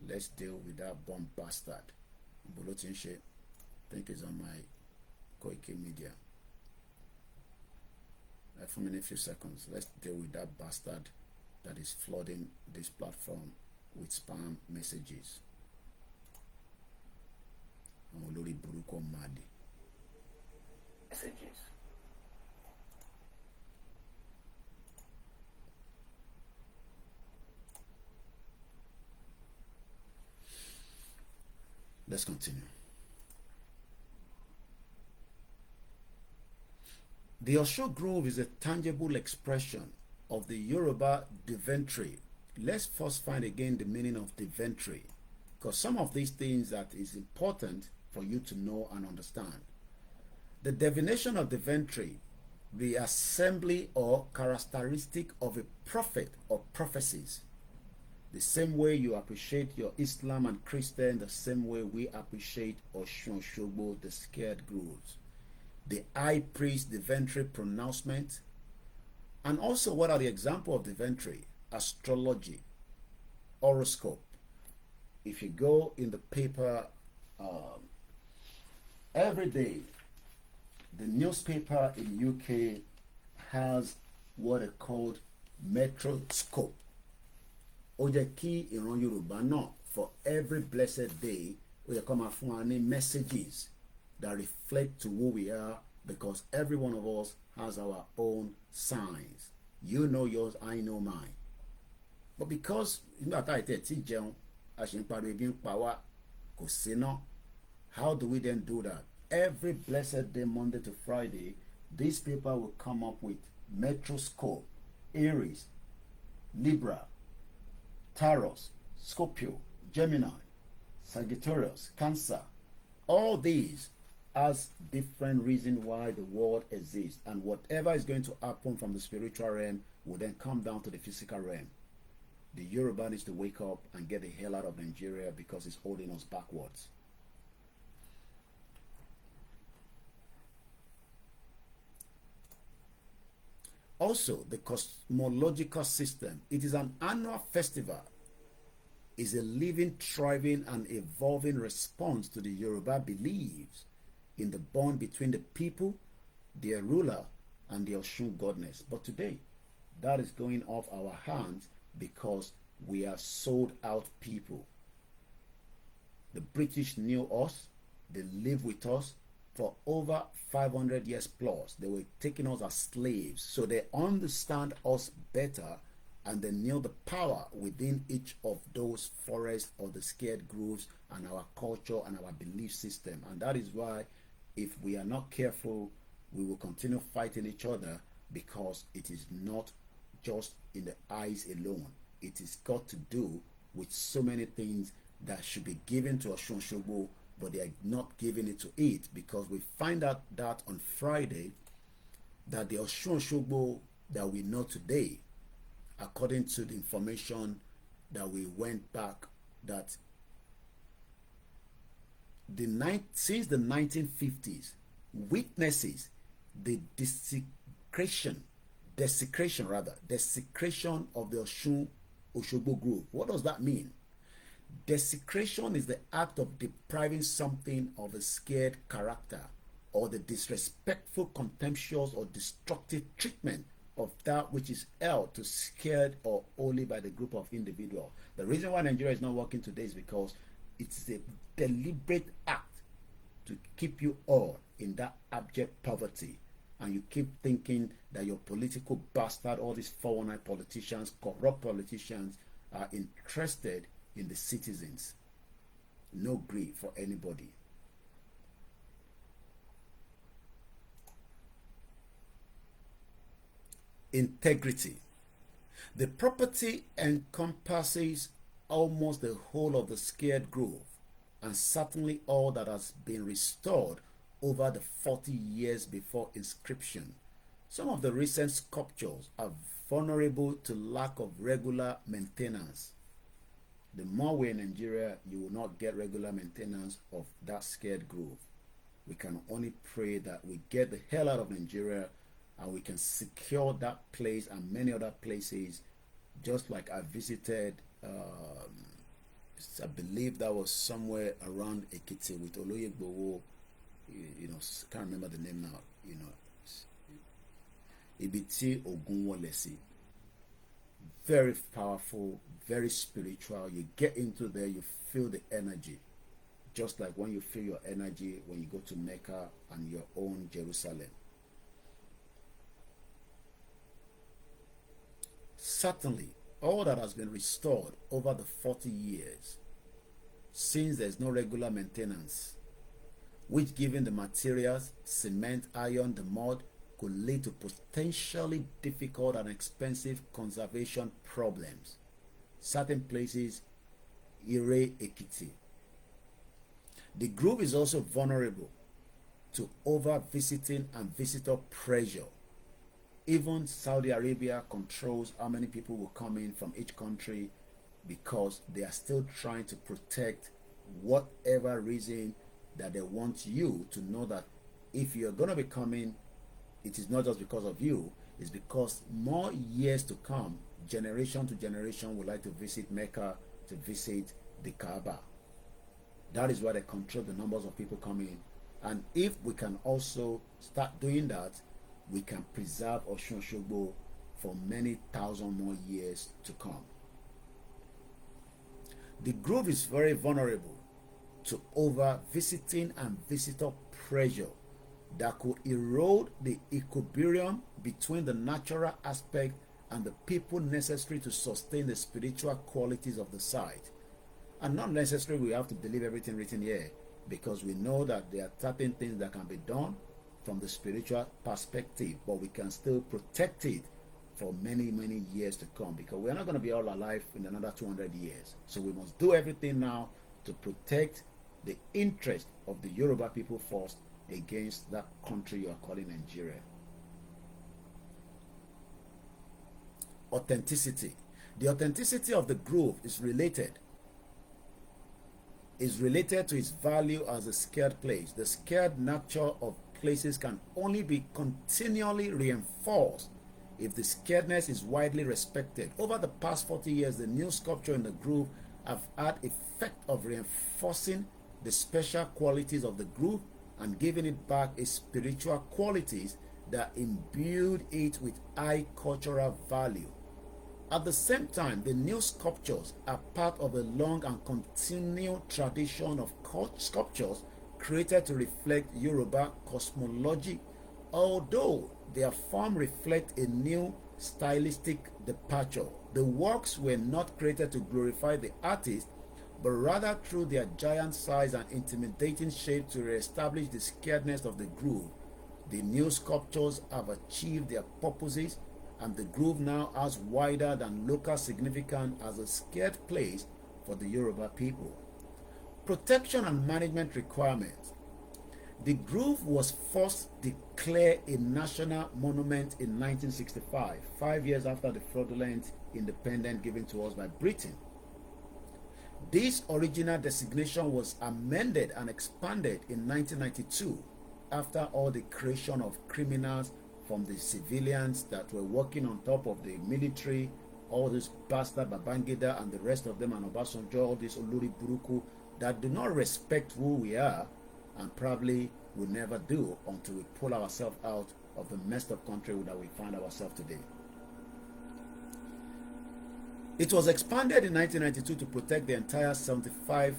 Let's deal with that bomb bastard. I think it's on my Koikimedia. For me in a few seconds, let's deal with that bastard that is flooding this platform with spam messages. Messages. Let's continue. The Osun Grove is a tangible expression of the Yoruba divinatory. Let's first find again the meaning of divinatory, because some of these things that is important for you to know and understand. The definition of divinatory, the assembly or characteristic of a prophet or prophecies. The same way you appreciate your Islam and Christian, the same way we appreciate OsunOsogbo, the Sacred Groves. The high priest divinatory pronouncement. And also, what are the examples of divinatory? Astrology, horoscope. If you go in the paper every day, the newspaper in UK has what are called metroscope. Ó jẹ́ kí ìran Yorùbá náà for every blessed day ó yẹ kó máa fún wa ní messages that reflect to who we are, because every one of us has our own signs. You know yours, I know mine. But because nígbà tá ìtẹ̀ tí jẹun a ṣe ń pariwo ebi ń pa wá kò sí náà, how do we then do that? Every blessed day, Monday to Friday, this paper will come up with metroscope, Aries, Libra, Taurus, Scorpio, Gemini, Sagittarius, Cancer. All these has different reasons why the world exists, and whatever is going to happen from the spiritual realm will then come down to the physical realm. The Yoruba needs to wake up and get the hell out of Nigeria because it's holding us backwards. Also, the cosmological system. It is an annual festival. It's a living, thriving, and evolving response to the Yoruba beliefs in the bond between the people, their ruler, and the Osun goddess. But today, that is going off our hands because we are sold out people. The British knew us. They lived with us for over 500 years plus. They were taking us as slaves. So they understand us better, and they knew the power within each of those forests or the sacred groves and our culture and our belief system. And that is why if we are not careful, we will continue fighting each other, because it is not just in the eyes alone. It is got to do with so many things that should be given to OsunOsogbo, but they are not giving it to it, because we find out that on Friday that the OsunOsogbo that we know today, according to the information that we went back, that since the 1950s, witnesses the desecration of the OsunOsogbo Grove. What does that mean? Desecration is the act of depriving something of a scared character or the disrespectful, contemptuous, or destructive treatment of that which is held to scared or holy by the group of individuals. The reason why Nigeria is not working today is because it's a deliberate act to keep you all in that abject poverty, and you keep thinking that your political bastard, all these 419 politicians, corrupt politicians, are interested in the citizens. No grief for anybody. Integrity. The property encompasses almost the whole of the Sacred Grove, and certainly all that has been restored over the 40 years before inscription. Some of the recent sculptures are vulnerable to lack of regular maintenance. The more we're in Nigeria, you will not get regular maintenance of that Sacred Grove. We can only pray that we get the hell out of Nigeria and we can secure that place and many other places. Just like I visited, I believe that was somewhere around Ekiti with Olóyègbówó, can't remember the name now, Ibiti Ogunwolesi. Very powerful, very spiritual. You get into there, you feel the energy. Just like when you feel your energy when you go to Mecca and your own Jerusalem. Certainly, all that has been restored over the 40 years, since there's no regular maintenance, which given the materials, cement, iron, the mud, could lead to potentially difficult and expensive conservation problems. Certain places, Ire Ekiti. The grove is also vulnerable to over-visiting and visitor pressure. Even Saudi Arabia controls how many people will come in from each country because they are still trying to protect whatever reason that they want you to know that if you're going to be coming, it is not just because of you, it's because more years to come, generation to generation would like to visit Mecca, to visit the Kaaba. That is why they control the numbers of people coming. And if we can also start doing that, we can preserve OsunOsogbo for many thousand more years to come. The grove is very vulnerable to over-visiting and visitor pressure that could erode the equilibrium between the natural aspect and the people necessary to sustain the spiritual qualities of the site. And not necessarily we have to believe everything written here, because we know that there are certain things that can be done from the spiritual perspective, but we can still protect it for many, many years to come, because we're not going to be all alive in another 200 years. So we must do everything now to protect the interest of the Yoruba people first against that country you are calling Nigeria. Authenticity. The authenticity of the grove is related to its value as a scared place. The scared nature of places can only be continually reinforced if the scaredness is widely respected. Over the past 40 years, the new sculpture in the grove have had effect of reinforcing the special qualities of the grove and giving it back its spiritual qualities that imbued it with high cultural value. At the same time, the new sculptures are part of a long and continued tradition of sculptures created to reflect Yoruba cosmology, although their form reflects a new stylistic departure. The works were not created to glorify the artist, but rather through their giant size and intimidating shape to re-establish the scaredness of the grove. The new sculptures have achieved their purposes, and the grove now has wider than local significance as a scared place for the Yoruba people. Protection and management requirements. The grove was first declared a national monument in 1965, 5 years after the fraudulent independence given to us by Britain. This original designation was amended and expanded in 1992 after all the creation of criminals from the civilians that were working on top of the military all these bastard Babangida and the rest of them, and Obasanjo, all these Olori Buruku that do not respect who we are and probably will never do until we pull ourselves out of the messed up country that we find ourselves today. It was expanded in 1992 to protect the entire 75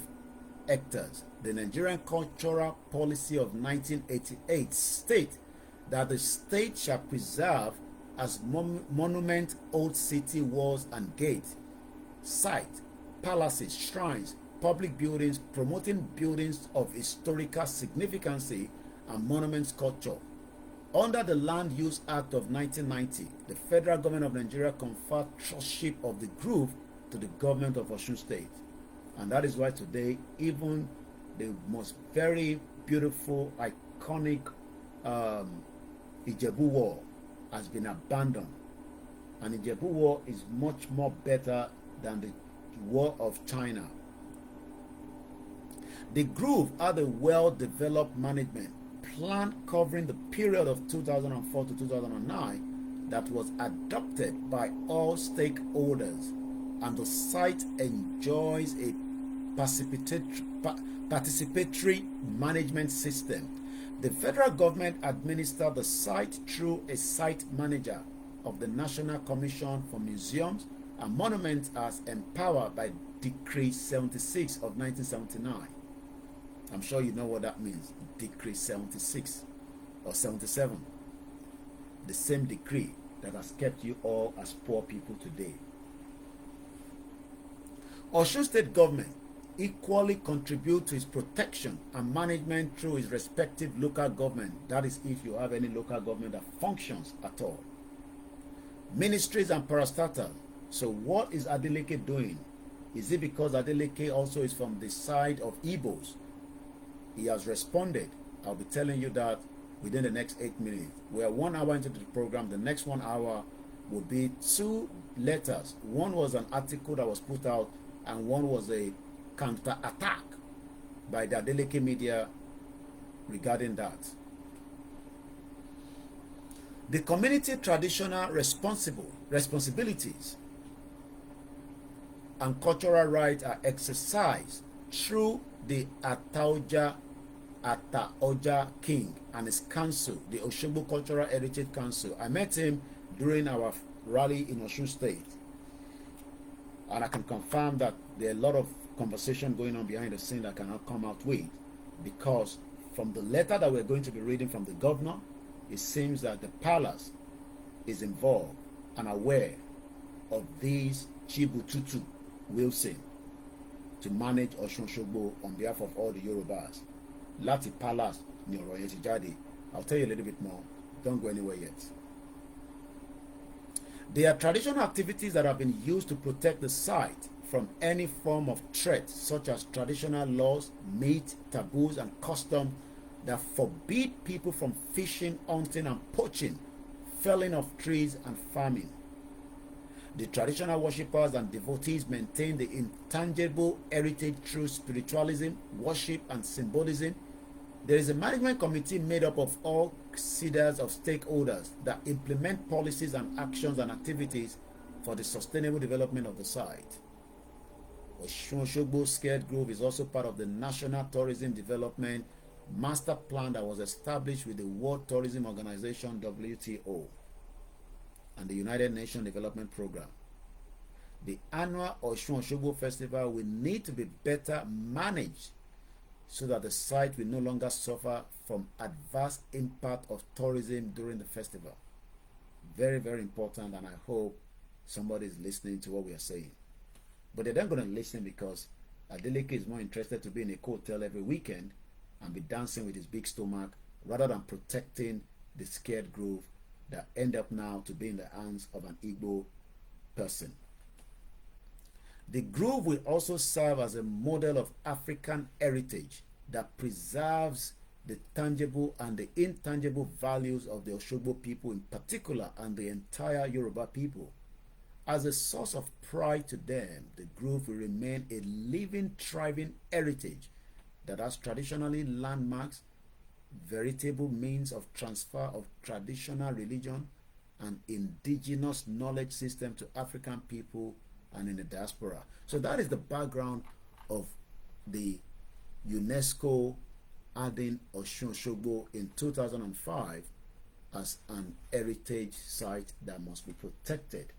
hectares. The Nigerian Cultural Policy of 1988 states that the state shall preserve as monument old city walls and gates, sites, palaces, shrines, public buildings, promoting buildings of historical significance and monuments culture. Under the Land Use Act of 1990, the federal government of Nigeria conferred trustship of the grove to the government of Osun State. And that is why today, even the most very beautiful, iconic Ijebu Wall has been abandoned. And Ijebu Wall is much more better than the Wall of China. The grove had a well-developed management plan covering the period of 2004 to 2009 that was adopted by all stakeholders, and the site enjoys a participatory management system. The federal government administers the site through a site manager of the National Commission for Museums and Monuments as empowered by Decree 76 of 1979. I'm sure you know what that means. Decree 76 or 77. The same decree that has kept you all as poor people today. Osun State government equally contribute to its protection and management through its respective local government. That is, if you have any local government that functions at all. Ministries and parastatals. So what is Adeleke doing? Is it because Adeleke also is from the side of Igbos? He has responded. I'll be telling you that within the next 8 minutes. We are 1 hour into the program. The next 1 hour will be 2 letters. One was an article that was put out, and one was a counter-attack by the Koikimedia regarding that. The community traditional responsibilities and cultural rights are exercised through the Ataoja King and his council, the Osogbo Cultural Heritage Council. I met him during our rally in Osun State, and I can confirm that there are a lot of conversation going on behind the scene that cannot come out with, because from the letter that we're going to be reading from the governor, it seems that the palace is involved and aware of these Chibututu Wilson to manage Osun Osogbo on behalf of all the Yorubas. Lati Palace ni ọ̀rọ̀ yẹn ti jáde. I'll tell you a little bit more. Don't go anywhere yet. There are traditional activities that have been used to protect the site from any form of threat, such as traditional laws, myths, taboos, and customs that forbid people from fishing, hunting, and poaching, felling of trees, and farming. The traditional worshippers and devotees maintain the intangible heritage through spiritualism, worship, and symbolism. There is a management committee made up of all cadres of stakeholders that implement policies and actions and activities for the sustainable development of the site. Osun Osogbo Sacred Grove is also part of the National Tourism Development Master Plan that was established with the World Tourism Organization WTO and the United Nations Development Program. The annual Osun Osogbo Festival will need to be better managed so that the site will no longer suffer from adverse impact of tourism during the festival. Very, very important, and I hope somebody is listening to what we are saying. But they're not going to listen because Adeleke is more interested to be in a hotel every weekend and be dancing with his big stomach rather than protecting the scared grove that end up now to be in the hands of an Igbo person. The grove will also serve as a model of African heritage that preserves the tangible and the intangible values of the Osogbo people in particular and the entire Yoruba people. As a source of pride to them, the grove will remain a living, thriving heritage that has traditionally landmarks, veritable means of transfer of traditional religion, an indigenous knowledge system to African people and in the diaspora. So that is the background of the UNESCO adding OsunOsogbo in 2005 as an heritage site that must be protected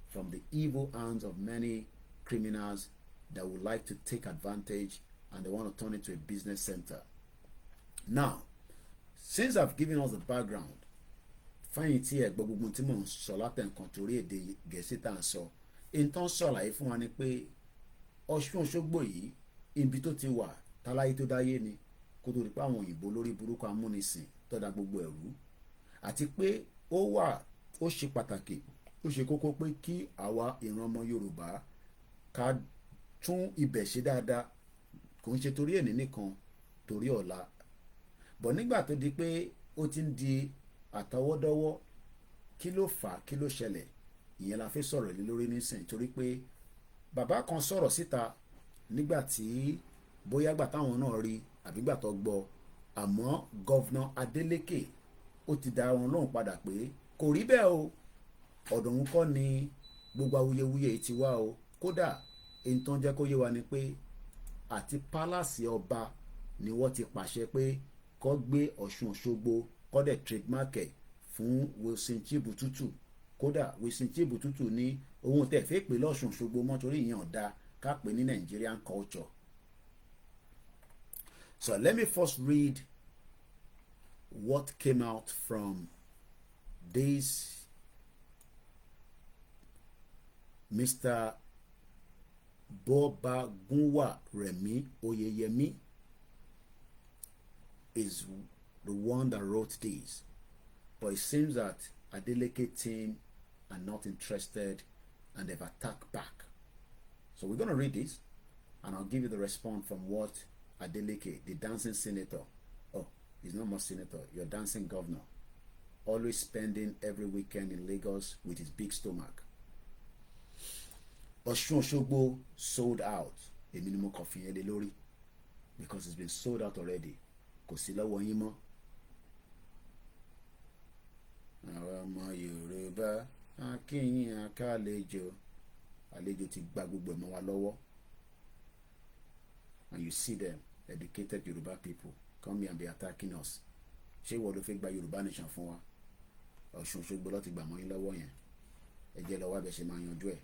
from the evil hands of many criminals that would like to take advantage and they want to turn it to a business center. Now, since I've given us the background, fáyìn tí ẹ gbọ́ gbogbo tí mò ń sọ látẹ̀ǹkan torí èdè Gẹ̀ẹ́sì tá à ń sọ ìtàn ṣàlàyé fún wa ni pé OsunOsogbo yìí ibi tó ti wà táláyé tó dáyé ni kó tó di pé àwọn òyìnbó lórí burúkú amúnisìn tó dá gbogbo ẹ̀rú àti pé ó wà ó ṣe pàtàkì ó ṣe kókó pé kí àwa ìran ọmọ Yorùbá ká tún ibẹ̀ ṣe dáadáa kò ń ṣe torí èní nìkan torí ọ̀la bọ̀ nígbà tó di pé ó ti ń di àtọwọ́dọ́wọ́ kí ló fà á kí ló ṣẹlẹ̀ ìyẹn la fi sọ̀rọ̀ lé lórí nísìnyí torí pé bàbá kan sọ̀rọ̀ síta nígbà tí bóyá gbà táwọn náà rí àbí gbà tó gbọ́ àmọ́ gọ́vnà Adeleke ó ti dá wọn lóhùn padà pé kò rí bẹ́ẹ̀ o ọ̀dọ̀ òun kọ́ ni gbogbo awuyewuye ti wá o kódà èyí tó ń jẹ́ kó yé wa ni pé àti pálásì ọba ni wọ́n ti pàṣẹ pé kó gbé OsunOsogbo kó dẹ̀ trademark ẹ̀ fún Wilson Chibututu kódà Wilson Chibututu ní ohun tẹ̀ fẹ́ pè l'Ọ̀ṣun-Òṣogbo mọ́ torí ìyẹn ọ̀dà ká pè ní Nigerian culture. So let me first read what came out from this Mr. Bobagunwa Remi Oyeyemi is the one that wrote this, but it seems that Adeleke team are not interested and they've attacked back. So we're going to read this and I'll give you the response from what Adeleke, the dancing senator, oh, he's not more senator, you're dancing governor, always spending every weekend in Lagos with his big stomach. OsunOsogbo sold out a minimum coffee in lórí because it's been sold out already. Kò sí lọ́wọ́ yín mọ́. Àwọn ọmọ Yorùbá akínyìn akálejò àlejò ti gba gbogbo ẹ̀mọ́ wa lọ́wọ́. And you see them, educated Yoruba people, come here and be attacking us. Ṣé ìwọ ló fẹ́ gba Yorùbá nation fún wa? OsunOsogbo ló ti gbà mọ́ yín lọ́wọ́ yẹn. Ẹ jẹ́ lọ wá bẹ̀ ṣe máa yanjú ẹ̀.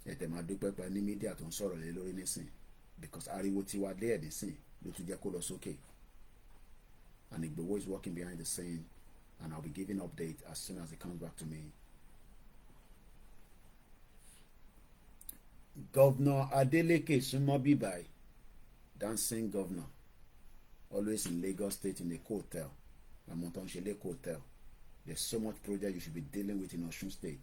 Ẹ tẹ̀ máa dúpẹ́ pẹ́ ní mídíà tó ń sọ̀rọ̀ lé lórí nísìn because ariwo ti wá dé ẹ̀ nísìn ló tún jẹ́ kó lọ sókè. And Igboho is working behind the scene and I'll be giving update as soon as it comes back to me. Governor Adeleke Sumobi by dancing governor, always in Lagos State in a hotel, Amontonshele hotel. There's so much project you should be dealing with in Osun State.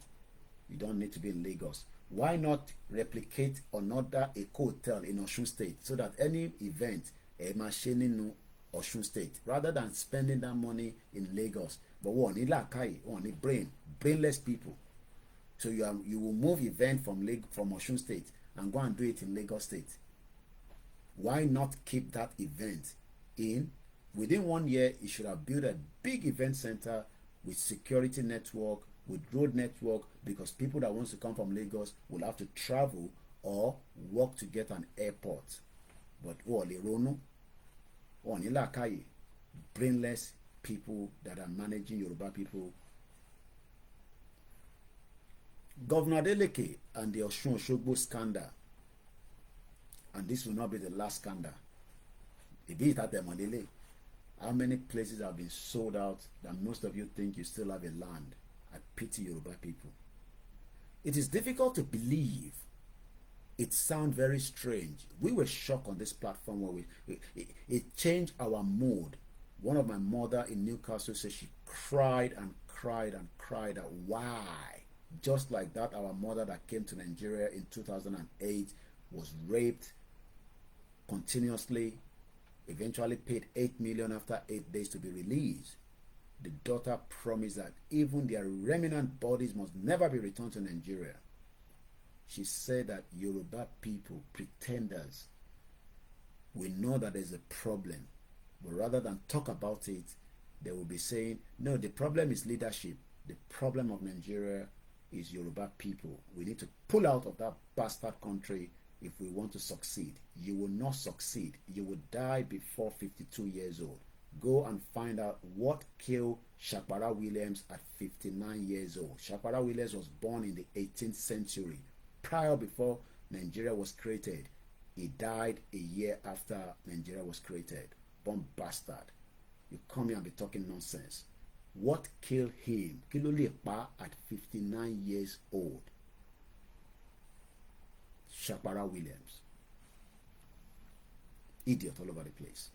You don't need to be in Lagos. Why not replicate another a hotel in Osun State so that any event in Osun State rather than spending that money in Lagos? But one in Lakai, one in brainless people. So you will move event from Osun State and go and do it in Lagos State. Why not keep that event in? Within 1 year, you should have built a big event center with security network, with road network, because people that wants to come from Lagos will have to travel or walk to get an airport. But brainless people that are managing Yoruba people. Governor Adeleke and the OsunOsogbo scandal, and this will not be the last scandal. How many places have been sold out that most of you think you still have a land? I pity Yoruba people. It is difficult to believe. It sounds very strange. We were shocked on this platform where it changed our mood. One of my mother in Newcastle said she cried and cried and cried out, why? Just like that, our mother that came to Nigeria in 2008 was raped continuously, eventually paid 8 million after 8 days to be released. The daughter promised that even their remnant bodies must never be returned to Nigeria. She said that Yoruba people, pretenders, we know that there's a problem, but rather than talk about it, they will be saying, no, the problem is leadership. The problem of Nigeria is Yoruba people. We need to pull out of that bastard country if we want to succeed. You will not succeed. You will die before 52 years old. Go and find out what killed Shakpara Williams at 59 years old. Shakpara Williams was born in the 18th century, prior before Nigeria was created. He died a year after Nigeria was created. Born bastard. You come here and be talking nonsense. What killed him? Kí ló lè pa at 59 years old? Shakpara Williams. Idiot all over the place.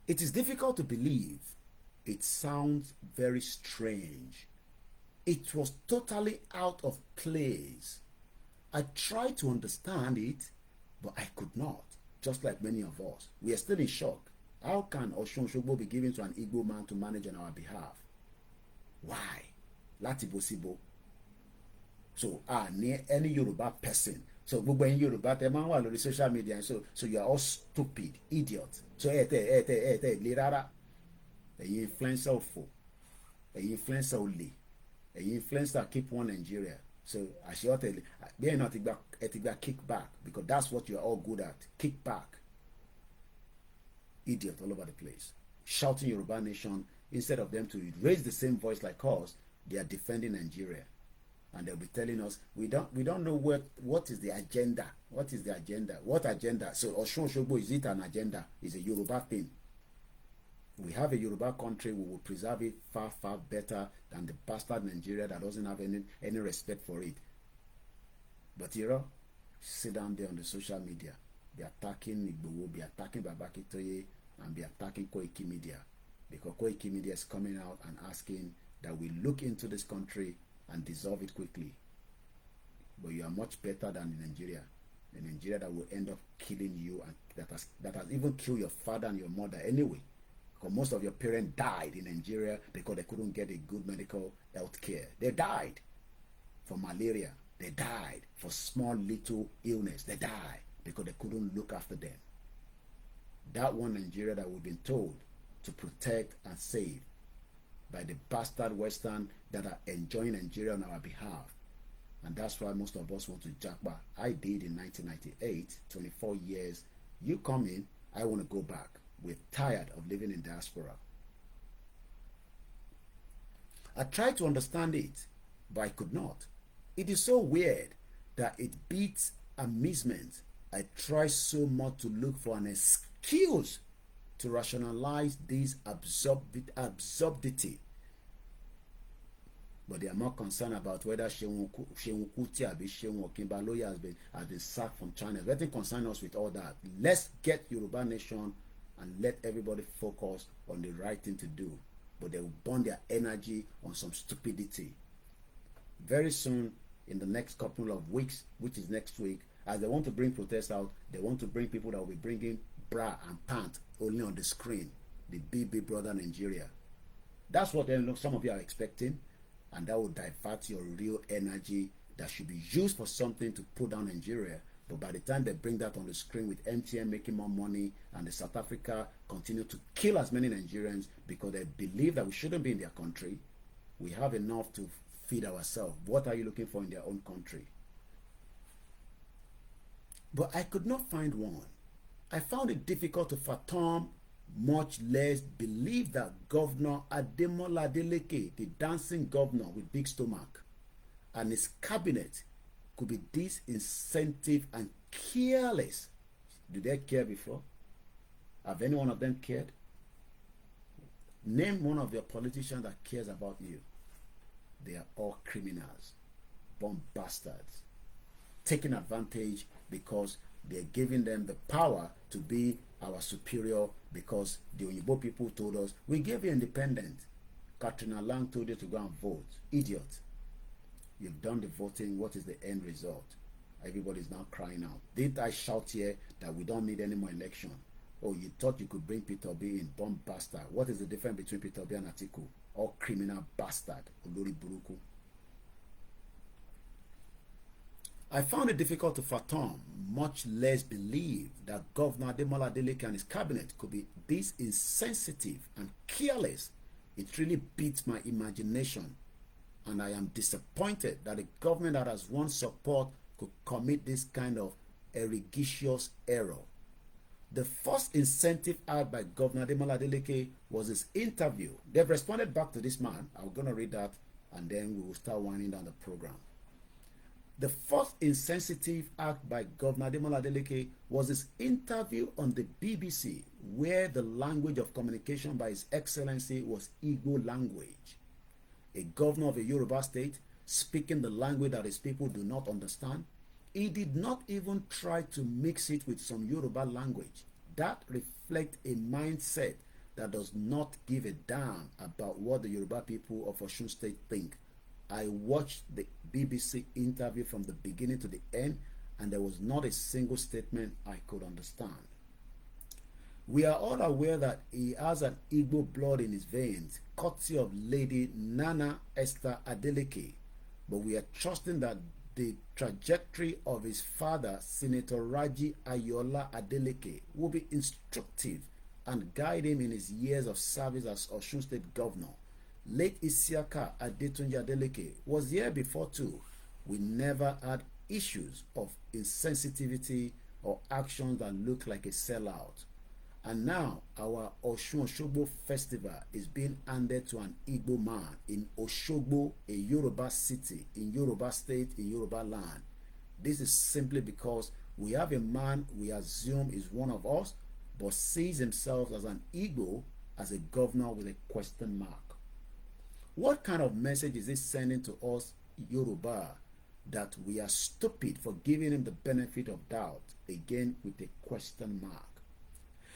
It is difficult to believe. It sounds very strange. It was totally out of place. I tried to understand it, but I could not. Just like many of us. We are still in shock. How can OsunOsogbo be given to an Igbo man to manage on our behalf? Why? Láti bo síbo. So, near any Yoruba person. So, gbogbo ẹ̀yin Yoruba tẹ́ máa ń wà lórí social media. So you are all stupid, idiot. So, le rárá. Ẹ̀yin influencer òfò. Ẹ̀yin influencer olè. Ẹ̀yin influencer keep one Nigeria. So, àṣeyọ́tẹ̀ bí ẹ̀yin náà ti gba kickback, because that's what you are all good at. Kickback. Idiot all over the place. Shouting Yoruba nation, instead of them to raise the same voice like us, they are defending Nigeria. And they'll be telling us, we don't know what is the agenda. What is the agenda? What agenda? So OsunOsogbo, is it an agenda? It's a Yoruba thing. We have a Yoruba country, we will preserve it far, far better than the bastard Nigeria that doesn't have any respect for it. But sit down there on the social media, be attacking Igboho, be attacking Babaki Toye, and be attacking Koikimedia, because Koikimedia is coming out and asking that we look into this country and dissolve it quickly. But you are much better than in Nigeria. The Nigeria that will end up killing you, and that has even killed your father and your mother anyway. Because most of your parents died in Nigeria because they couldn't get a good medical health care. They died for malaria. They died for small little illness. They died because they couldn't look after them. That one Nigeria that we've been told to protect and save by the bastard Western that are enjoying Nigeria on our behalf. And that's why most of us want to jackpot. I did in 1998, 24 years. You come in, I want to go back. We're tired of living in diaspora. I tried to understand it, but I could not. It is so weird that it beats amusement. I try so much to look for an excuse to rationalize this absurdity. But they are more concerned about whether Seun Kuti or Seun Okinbaloye has been sacked from China. Let them concern us with all that. Let's get Yoruba nation and let everybody focus on the right thing to do. But they will burn their energy on some stupidity. Very soon, in the next couple of weeks, which is next week, as they want to bring protests out, they want to bring people that will be bringing bra and pant only on the screen. The big brother Nigeria. That's what some of you are expecting. And that will divert your real energy that should be used for something to put down Nigeria. But by the time they bring that on the screen with MTN making more money and the South Africa continue to kill as many Nigerians because they believe that we shouldn't be in their country, we have enough to feed ourselves. What are you looking for in their own country? But I could not find one. I found it difficult to fathom, much less believe that Governor Ademola Adeleke, the dancing governor with big stomach, and his cabinet could be this insensitive and careless. Did they care before? Have any one of them cared? Name one of their politicians that cares about you. They are all criminals, born bastards, taking advantage because they're giving them the power to be our superior, because the Oyibo people told us, we gave you independence. Katrina Lang told you to go and vote. Idiot. You've done the voting. What is the end result? Everybody's now crying out. Didn't I shout here that we don't need any more election? Oh, you thought you could bring Peter Obi in, bomb bastard. What is the difference between Peter Obi and Atiku? All criminal bastard. Olori Buruku. I found it difficult to fathom, much less believe, that Governor Ademola Adeleke and his cabinet could be this insensitive and careless It really beats my imagination, and I am disappointed that a government that has won support could commit this kind of egregious error. The first incentive out by Governor Ademola Adeleke was his interview. They've responded back to this man. I'm going to read that, and then we will start winding down the program. The first insensitive act by Governor Ademola Adeleke was his interview on the BBC, where the language of communication by His Excellency was Igbo language. A governor of a Yoruba state speaking the language that his people do not understand. He did not even try to mix it with some Yoruba language. That reflects a mindset that does not give a damn about what the Yoruba people of Osun State think. I watched the BBC interview from the beginning to the end, and there was not a single statement I could understand. We are all aware that he has an Igbo blood in his veins, courtesy of Lady Nana Esther Adeleke, but we are trusting that the trajectory of his father, Senator Raji Ayola Adeleke, will be instructive and guide him in his years of service as Osun State Governor. Late Isiaka Adetunji Adeleke was here before too. We never had issues of insensitivity or actions that look like a sellout. And now our OsunOsogbo festival is being handed to an Igbo man in Osogbo, a Yoruba city, in Yoruba state, in Yoruba land. This is simply because we have a man we assume is one of us, but sees himself as an Igbo, as a governor with a question mark. What kind of message is this sending to us Yoruba, that we are stupid for giving him the benefit of doubt, again with a question mark?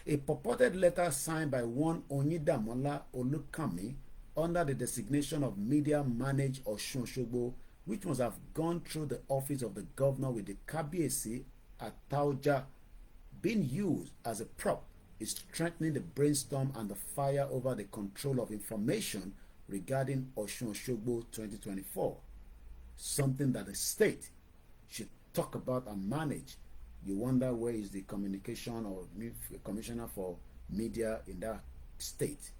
A purported letter signed by one Onyidamola Olukami under the designation of Media Managed OsunOsogbo, which must have gone through the office of the governor with the Kabiyesi Atauja being used as a prop, is strengthening the brainstorm and the fire over the control of information regarding OsunOsogbo 2024. Something that the state should talk about and manage. You wonder where is the communication or commissioner for media in that state?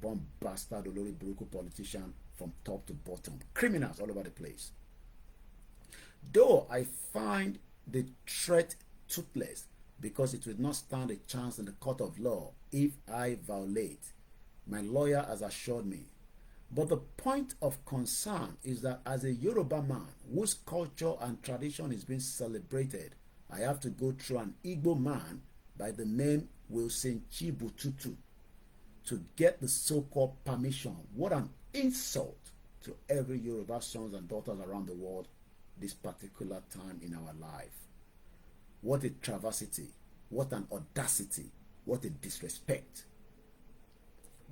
Bomb bastard, Olori Buruku politician from top to bottom. Criminals all over the place. Though I find the threat toothless, because it will not stand a chance in the court of law if I violate. My lawyer has assured me. But the point of concern is that as a Yoruba man whose culture and tradition is being celebrated, I have to go through an Igbo man by the name Wilson Chibututu to get the so-called permission. What an insult to every Yoruba sons and daughters around the world this particular time in our life. What a travesty, what an audacity, what a disrespect.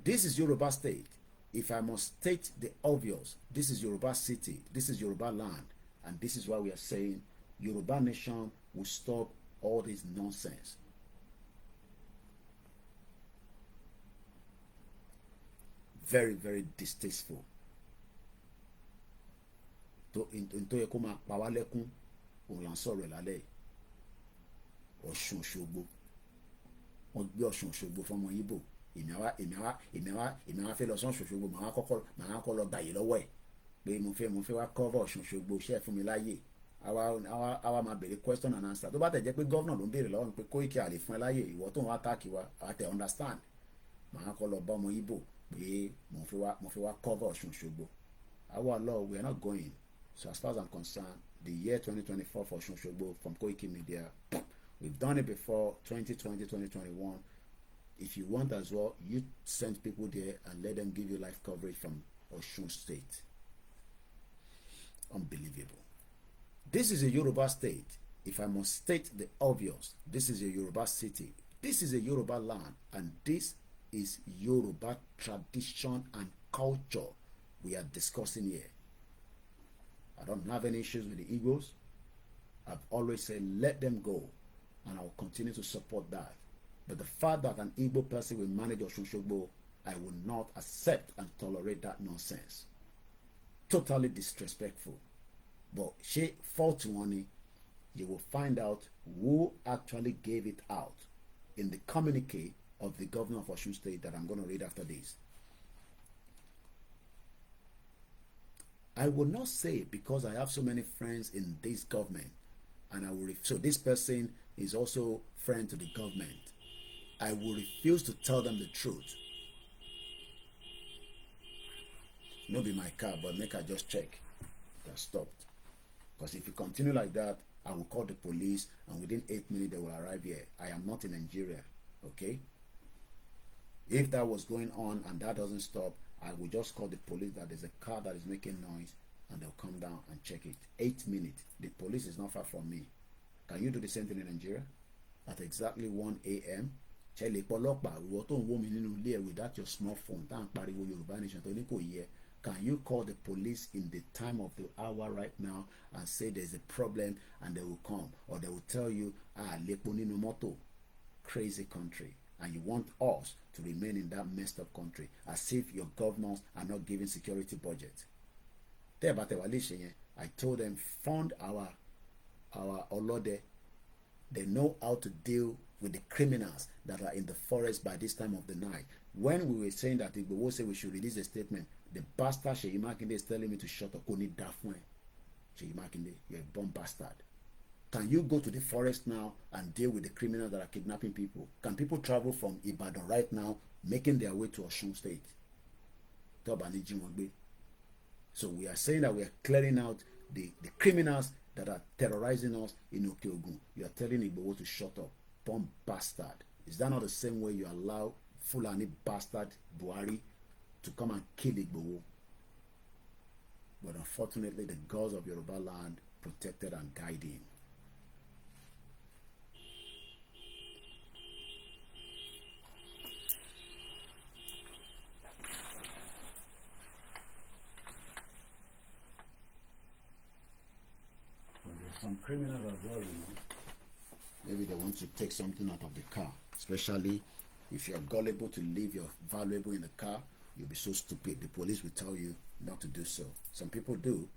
This is Yoruba state. If I must state the obvious, this is Yoruba city, this is Yoruba land, and this is why we are saying Yoruba nation will stop all this nonsense. Very, very distasteful. Tó yẹ kó máa pa wá lẹ́kún, òun là ń sọ̀rọ̀ lálẹ́. Ọ̀ṣun Òṣogbo. Wọ́n gbé Ọ̀ṣun Òṣogbo fọmọ Ìgbò. Èmi àwa fẹ́ lọ sọ́n Òṣogbo, màá kọ́ lọ gbàyè lọ́wọ́ ẹ̀ pé mo fẹ́ wá cover Ọ̀ṣun Òṣogbo, ṣé ẹ fún mi láyè. Àwa máa bèrè question and answer. Tó bá tẹ̀ jẹ́ pé gọ́vnà ló ń bèrè lọ́wọ́ pé Koiki àlè fún ẹ láyè, ìwọ tó ń wá táàkì wa àwa tẹ̀ understand. Màá kọ́ lọ bá ọmọ Ìgbò pé mo fẹ́ wá cover Ọ̀ṣun Òṣogbo. Our law, we are not going. So as far as I'm concerned, the year 2024 for Osun Sacred from Koikimedia, we've done it before, 2020, 2021. If you want as well, you send people there and let them give you live coverage from Osun State. Unbelievable. This is a Yoruba state. If I must state the obvious, this is a Yoruba city. This is a Yoruba land. And this is Yoruba tradition and culture we are discussing here. I don't have any issues with the Igbos. I've always said let them go, and I'll continue to support that. But the fact that an Igbo person will manage Osun Sogbo, I will not accept and tolerate that nonsense. Totally disrespectful. But she fault one, you will find out who actually gave it out in the communique of the governor of Osun State that I'm going to read after this. I will not say because I have so many friends in this government, and I will so this person is also friend to the government. I will refuse to tell them the truth. No be my car, but make I just check. It has stopped. Because if you continue like that, I will call the police, and within 8 minutes they will arrive here. I am not in Nigeria, okay? If that was going on and that doesn't stop, I will just call the police that there's a car that is making noise, and they'll come down and check it. 8 minutes. The police is not far from me. Can you do the same thing in Nigeria? At exactly 1 a.m., without your smartphone, can you call the police in the time of the hour right now and say there's a problem, and they will come? Or they will tell you, crazy country, and you want us to remain in that messed up country as if your governors are not giving security budget. I told them, fund our Olode. They know how to deal with the criminals that are in the forest by this time of the night. When we were saying that Igboho said we should release a statement, the bastard Seyi Makinde is telling me to shut up. Koni Dafun. Seyi Makinde, you're a bomb bastard. Can you go to the forest now and deal with the criminals that are kidnapping people? Can people travel from Ibadan right now, making their way to Osun State? So we are saying that we are clearing out the criminals that are terrorizing us in Okeogun. You are telling Igboho to shut up. Bomb bastard. Is that not the same way you allow Fulani bastard Buhari to come and kill Igboho? But unfortunately, the gods of Yoruba land protected and guided him. Some criminals as well, Maybe they want to take something out of the car, especially if you're gullible to leave your valuable in the car. You'll be so stupid. The police will tell you not to do so. Some people do.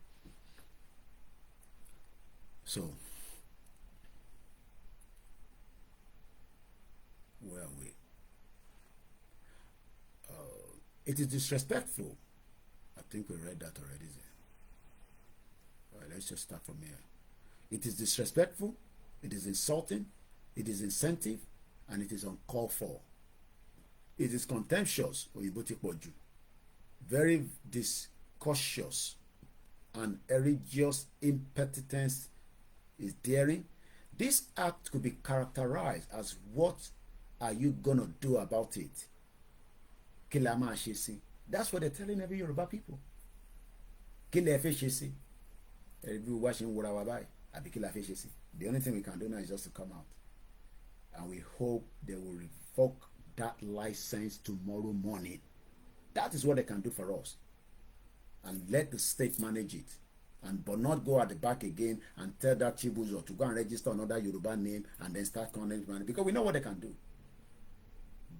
So, where are we? It is disrespectful. I think we read that already. All right, let's just start from here. It is disrespectful, it is insulting, it is insensitive, and it is uncalled for. It is contemptuous, very discautious, and egregious impotence is daring. This act could be characterized as, what are you gonna do about it? That's what they're telling every Yoruba people. Every watching the only thing we can do now is just to come out, and we hope they will revoke that license tomorrow morning. That is what they can do for us, and let the state manage it, but not go at the back again and tell that Chibuzo to go and register another Yoruba name and then start calling money, because we know what they can do.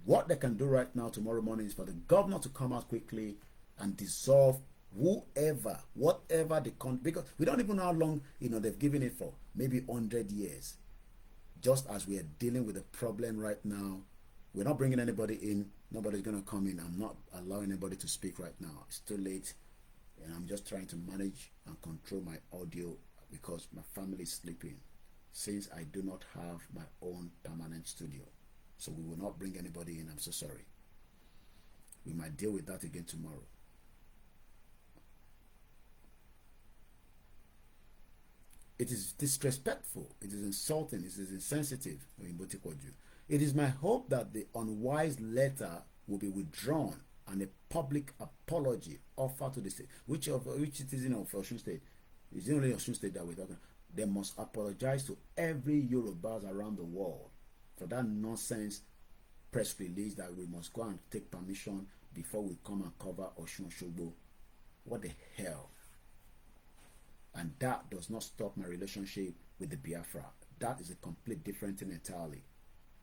What they can do right now tomorrow morning is for the governor to come out quickly and dissolve whatever the because we don't even know how long they've given it for. Maybe 100 years. Just as we are dealing with the problem right now, we're not bringing anybody in. Nobody's gonna come in. I'm not allowing anybody to speak right now. It's too late, and I'm just trying to manage and control my audio because my family is sleeping, since I do not have my own permanent studio. So we will not bring anybody in. I'm so sorry. We might deal with that again tomorrow. It is disrespectful, it is insulting, it is insensitive. It is my hope that the unwise letter will be withdrawn and a public apology offered to the state, which citizen of Osun State. It's only Osun State that we're talking. They must apologize to every Yorubas around the world for that nonsense press release that we must go and take permission before we come and cover OsunOsogbo. What the hell? And that does not stop my relationship with the Biafra. That is a complete different thing entirely.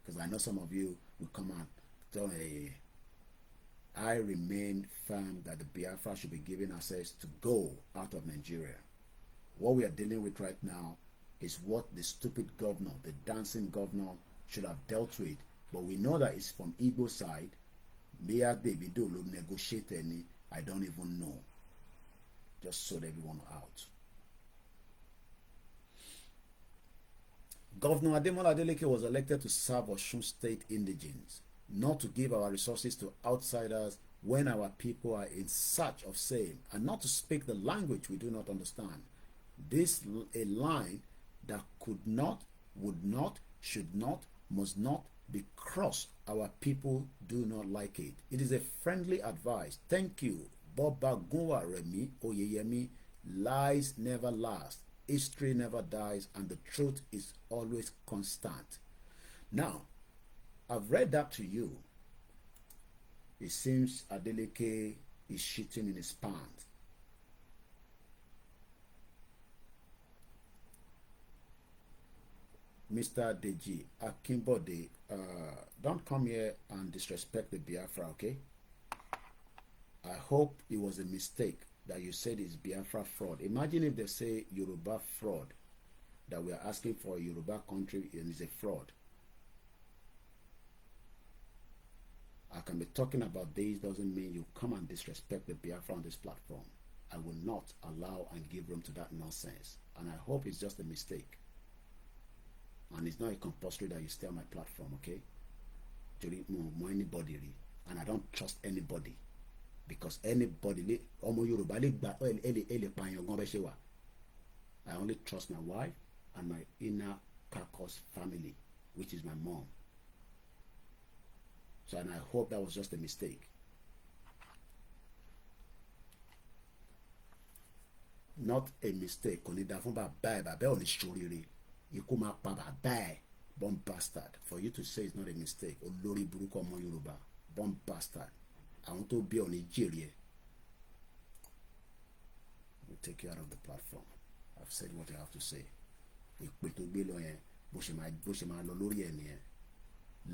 Because I know some of you will come and tell me, I remain firm that the Biafra should be given access to go out of Nigeria. What we are dealing with right now is what the stupid governor, the dancing governor, should have dealt with. But we know that it's from Igbo side. I don't even know. just sold everyone out. Governor Ademola Adeleke was elected to serve Osun State indigents, not to give our resources to outsiders when our people are in search of same, and not to speak the language we do not understand. This a line that could not, would not, should not, must not be crossed. Our people do not like it. It is a friendly advice. Thank you. Boba Gunwa Remi Oyeyemi. Lies never last. History never dies, and the truth is always constant. Now, I've read that to you. It seems Adeleke is shitting in his pants. Mr. Deji Akimbode, don't come here and disrespect the Biafra, okay? I hope it was a mistake that you said it's Biafra fraud. Imagine if they say Yoruba fraud, that we are asking for a Yoruba country and it's a fraud. I can be talking about this, doesn't mean you come and disrespect the Biafra on this platform. I will not allow and give room to that nonsense. And I hope it's just a mistake. And it's not a compulsory that you stay on my platform, okay? Anybody, and I don't trust anybody. Because anybody, I only trust my wife and my inner carcass family, which is my mom. So, and I hope that was just a mistake. Not a mistake. Bomb bastard. For you to say it's not a mistake. Olori buruko mo Yoruba. Bomb bastard. I want to be on Nigeria. We'll take you out of the platform. I've said what I have to say.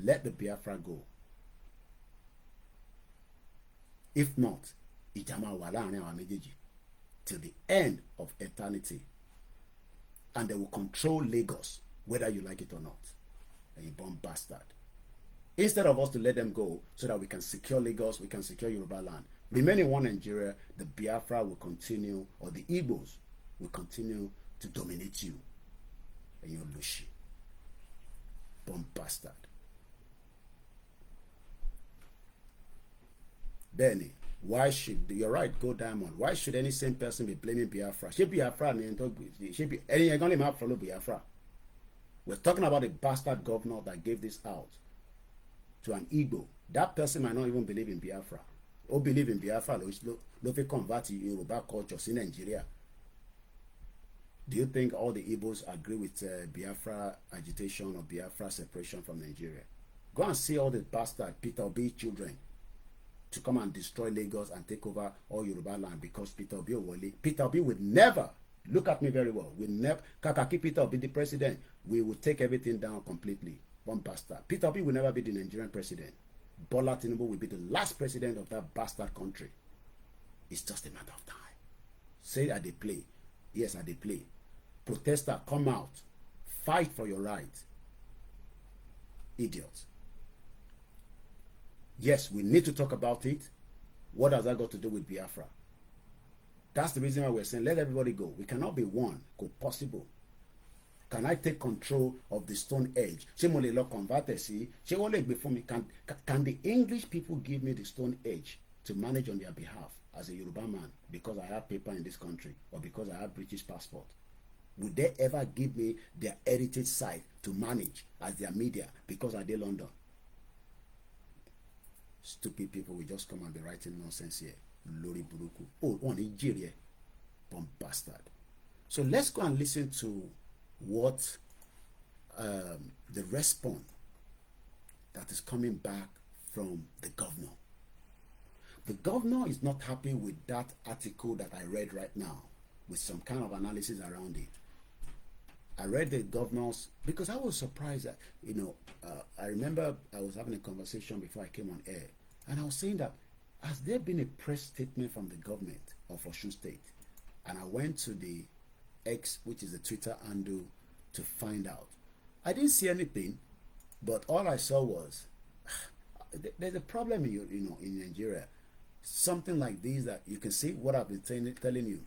Let the Biafra go. If not, till the end of eternity. And they will control Lagos, whether you like it or not. And you bomb bastard. Instead of us to let them go so that we can secure Lagos, we can secure Yoruba land. Remaining one Nigeria, the Biafra will continue, or the Igbos will continue to dominate you. And you're Lushi. Bomb bastard. Benny, why should, you're right, Go Diamond, why should any same person be blaming Biafra? Should Biafra, should be any going to follow Biafra. We're talking about a bastard governor that gave this out to an Igbo. That person might not even believe in Biafra. Or believe in Biafra, if you convert to Yoruba culture in Nigeria. Do you think all the Igbos agree with Biafra agitation or Biafra separation from Nigeria? Go and see all the bastard Peter Obi children to come and destroy Lagos and take over all Yoruba land because Peter Obi would never, look at me very well, will never, Kakaki Peter Obi the president, we will take everything down completely. One bastard. Peter Obi will never be the Nigerian president. Bola Tinubu will be the last president of that bastard country. It's just a matter of time. Say that they play. Yes, they play. Protester, come out. Fight for your right. Idiots. Yes, we need to talk about it. What has that got to do with Biafra? That's the reason why we're saying let everybody go. We cannot be one. Go possible. Can I take control of the Stone Age? Can the English people give me the Stone Age to manage on their behalf as a Yoruba man because I have paper in this country or because I have British passport? Would they ever give me their heritage site to manage as their media because I did London? Stupid people will just come and be writing nonsense here. Lori Buruku. Oh, on Nigeria. Bomb bastard. So let's go and listen to what the response that is coming back from the governor. The governor is not happy with that article that I read right now with some kind of analysis around it. I read the governor's because I was surprised that, I remember I was having a conversation before I came on air and I was saying that has there been a press statement from the government of Osun State? And I went to the X, which is the Twitter handle, to find out. I didn't see anything, but all I saw was there's a problem in Nigeria. Something like this that you can see what I've been telling you.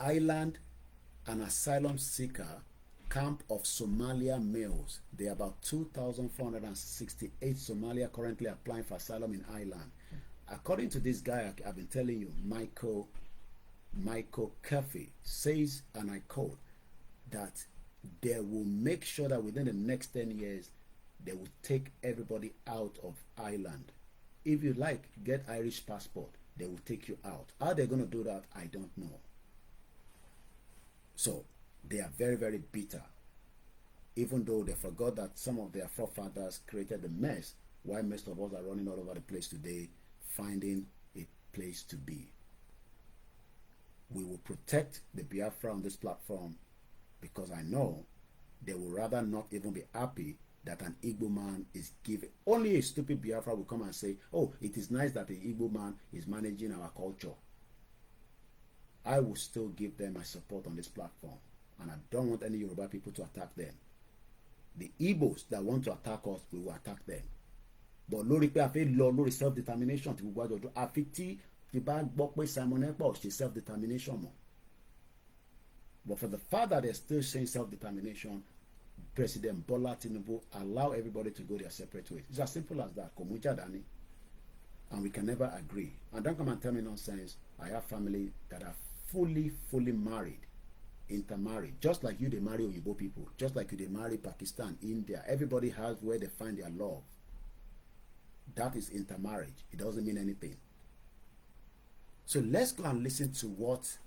island, an asylum seeker camp of Somalia males. There are about 2,468 Somalia currently applying for asylum in Ireland. According to this guy I've been telling you, Michael Curfey, says, and I quote, that they will make sure that within the next 10 years, they will take everybody out of Ireland. If you like, get Irish passport, they will take you out. How they're going to do that, I don't know. So, they are very, very bitter. Even though they forgot that some of their forefathers created the mess, why most of us are running all over the place today, finding a place to be. We will protect the Biafra on this platform because I know they will rather not even be happy that an Igbo man is given. Only a stupid Biafra will come and say, oh, it is nice that the Igbo man is managing our culture. I will still give them my support on this platform. And I don't want any Yoruba people to attack them. The Igbos that want to attack us, we will attack them. But lórí pé a fẹ́ lọ lórí self-determination tí gbogbo àjọjọ àfi tí ti bá gbọ́ pé Simon Ekpa ṣe self-determination mọ́. But for the fact that they're still saying self-determination, President Bola Tinubu allow everybody to go their separate ways. It's as simple as that. Kò mú jà dání. And we can never agree. And don't come and tell me nonsense. I have family that are fully married, intermarried. Just like you, they marry Oyibo people. Just like you, they marry Pakistan, India. Everybody has where they find their love. That is intermarriage. It doesn't mean anything. So let's go and listen to what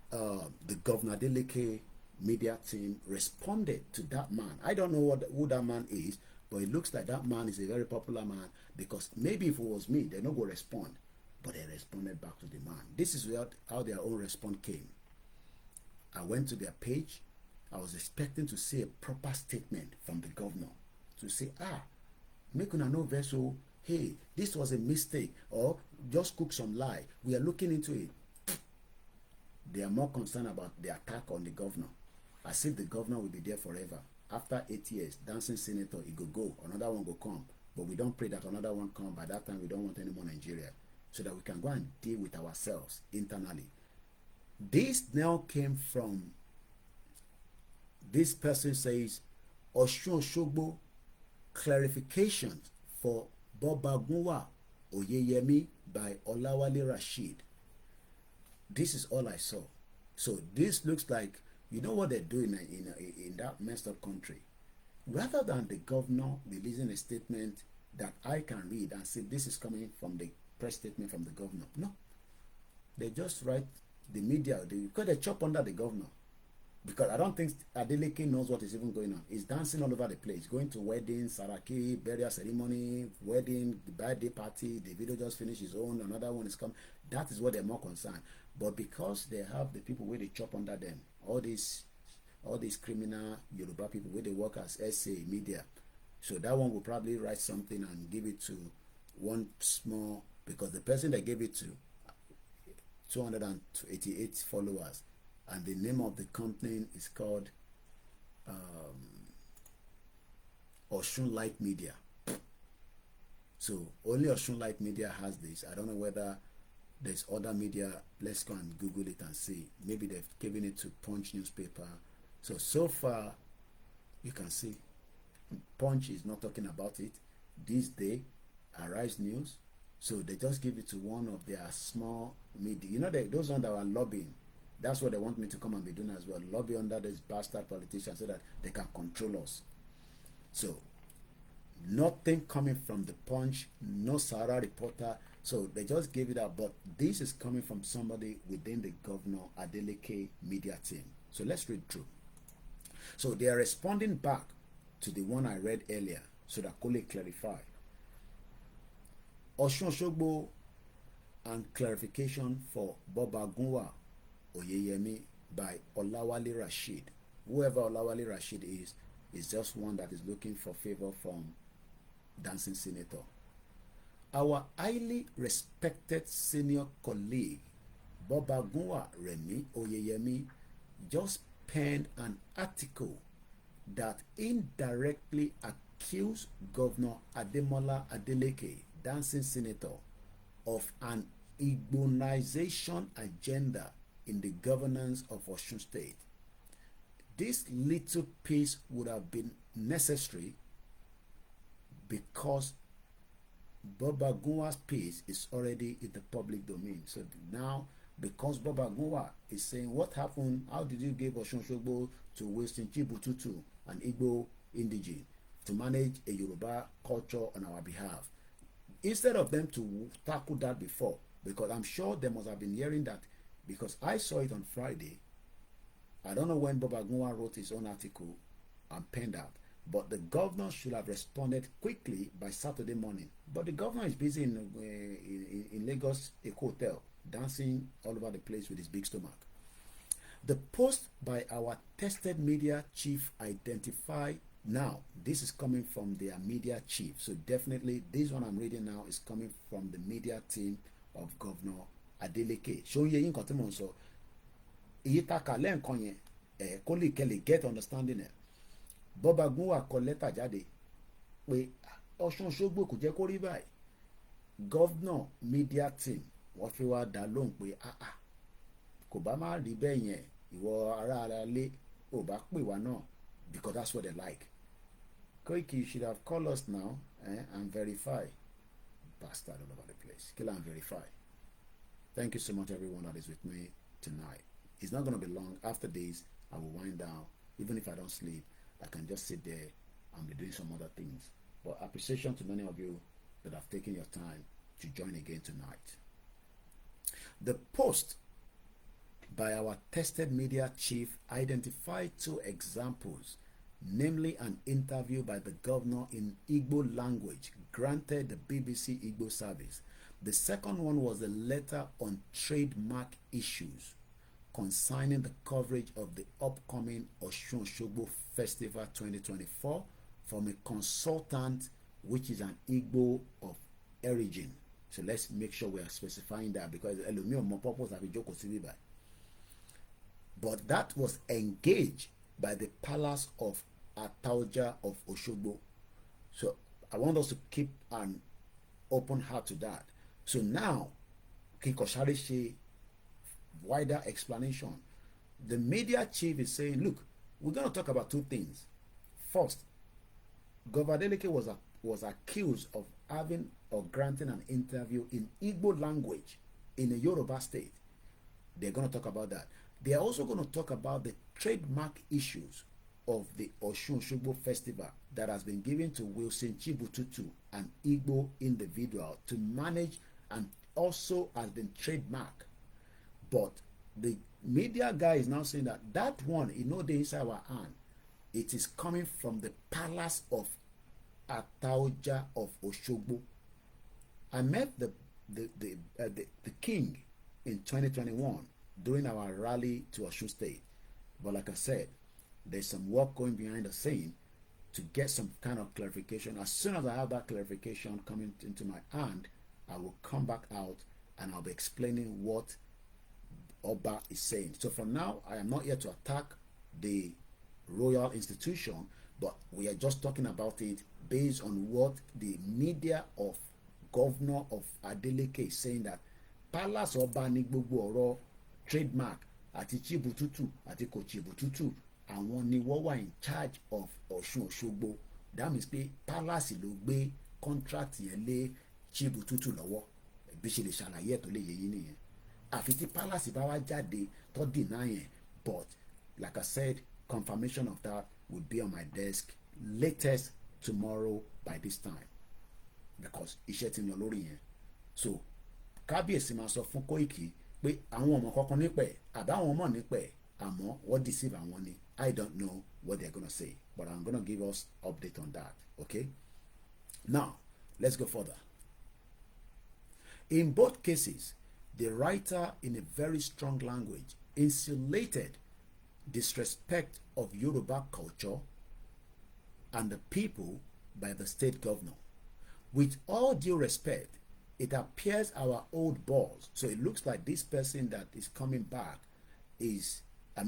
the Governor Adeleke media team responded to that man. I don't know who that man is, but it looks like that man is a very popular man, because maybe if it was me, they're not going to respond. But they responded back to the man. This is how their own response came. I went to their page. I was expecting to see a proper statement from the governor to say, make una no vessel. Hey, this was a mistake, or just cook some lie. We are looking into it. They are more concerned about the attack on the governor, as if the governor will be there forever. After 8 years, dancing senator, he go, another one go come. But we don't pray that another one come. By that time, we don't want any more Nigeria, so that we can go and deal with ourselves internally. This now came from, this person says, OsunOsogbo clarifications for Bobagunwa Oyeyemi by Olawale Rasheed. This is all I saw. So this looks like, you know what they're doing in that messed up country. Rather than the governor releasing a statement that I can read and say this is coming from the press statement from the governor. No. They just write the media, because they chop under the governor. Because I don't think Adeleke knows what is even going on. He's dancing all over the place, going to weddings, Saraki, burial ceremony, wedding, birthday party. The video just finished his own, another one is coming. That is what they're more concerned. But because they have the people where they chop under them, all these criminal Yoruba people where they work as SA media, so that one will probably write something and give it to one small, because the person they gave it to 288 followers. And the name of the company is called Osun Light Media. So only Osun Light Media has this. I don't know whether there's other media. Let's go and Google it and see. Maybe they've given it to Punch newspaper. So far, you can see Punch is not talking about it. This day, Arise News. So they just give it to one of their small media. You know, those ones that are lobbying. That's what they want me to come and be doing as well. Lobby under this bastard politician so that they can control us. So, nothing coming from the Punch, no Sahara reporter. So, they just gave it out. But this is coming from somebody within the Governor Adeleke media team. So, let's read through. So, they are responding back to the one I read earlier so that Kole clarify. OsunOsogbo and clarification for Bobagunwa Oyeyemi by Olawale Rasheed. Whoever Olawale Rasheed is just one that is looking for favor from dancing senator. Our highly respected senior colleague Bobagunwa Remi Oyeyemi just penned an article that indirectly accused Governor Ademola Adeleke, dancing senator, of an Igbonization agenda in the governance of Osun State. This little piece would have been necessary because Baba Gunwa's piece is already in the public domain. So now, because Baba Gunwa is saying what happened, how did you give OsunOsogbo to Wilson Chibututu, an Igbo indigene, to manage a Yoruba culture on our behalf? Instead of them to tackle that before, because I'm sure they must have been hearing that, because I saw it on Friday. I don't know when Baba Gunwa wrote his own article and penned out, but the governor should have responded quickly by Saturday morning. But the governor is busy in Lagos, a hotel, dancing all over the place with his big stomach. The post by our tested media chief identified, now this is coming from their media chief, so definitely this one I'm reading now is coming from the media team of Governor Adeleke. Show you in Kotimon, so Iyitaka lẹ́ǹkan yẹn kó lè kẹ́lẹ̀ get understanding ẹ̀. Bọ́ba Gunwa kọ lẹ́tà jáde pé OsunOsogbo kò jẹ́ kó rí báyìí. Governor media team wọ́n fi wá dá lóhùn pé kò bá má rí bẹ́ẹ̀ yẹn, ìwọ ara lé ò bá pè wá náà, because that's what they like. Koiki, you should have called us now and verify. Bastard all over the place. Kill and verify. Thank you so much, everyone that is with me tonight. It's not going to be long. After this, I will wind down. Even if I don't sleep, I can just sit there and be doing some other things. But appreciation to many of you that have taken your time to join again tonight. The post by our tested media chief identified two examples, namely an interview by the governor in Igbo language granted the BBC Igbo service. The second one was a letter on trademark issues concerning the coverage of the upcoming OsunOsogbo Festival 2024 from a consultant which is an Igbo of origin. So let's make sure we are specifying that, because purpose have a joke. But that was engaged by the Palace of Atauja of Osogbo. So I want us to keep an open heart to that. So now, Kikosharishi, wider explanation. The media chief is saying, look, we're going to talk about two things. First, Governor Adeleke was accused of having or granting an interview in Igbo language in a Yoruba state. They're going to talk about that. They are also going to talk about the trademark issues of the OsunOsogbo Festival that has been given to Wilson Chibututu, an Igbo individual, to manage, and also has been trademarked. But the media guy is now saying that that one, they inside our hand, it is coming from the Palace of Atauja of Osogbo. I met the king in 2021 during our rally to Osun State. But like I said, there's some work going behind the scene to get some kind of clarification. As soon as I have that clarification coming into my hand, I will come back out and I'll be explaining what Oba is saying. So for now, I am not here to attack the royal institution, but we are just talking about it based on what the media of Governor of Adeleke is saying, that Palace Oba ní gbogbo ọ̀rọ̀ trademark àti Chibututu àti kò Chibututu, àwọn ni wọ́n wà in charge of OsunOsogbo. That means pé Palace ló gbé contract yẹn lé Chibututu lọ́wọ́. Bí ṣe lè ṣàlàyé ẹ̀ tó lè yé yín nìyẹn. Àfi tí Palace bá wá jáde tó deny yẹn. But like I said, confirmation of that will be on my desk latest tomorrow by this time, because iṣẹ́ ti ń lọ lórí yẹn. So kábíyèsí máa sọ fún Koiki pé àwọn ọmọ kankan nípẹ̀ àbáwọn ọmọ nípẹ̀, àmọ́ wọ́n deceive àwọn ni. I don't know what they're gonna say, but I'm gonna give us update on that. Okay, now let's go further. In both cases, the writer, in a very strong language, insulated disrespect of Yoruba culture and the people by the state governor. With all due respect, it appears our old boss, so it looks like this person that is coming back is, it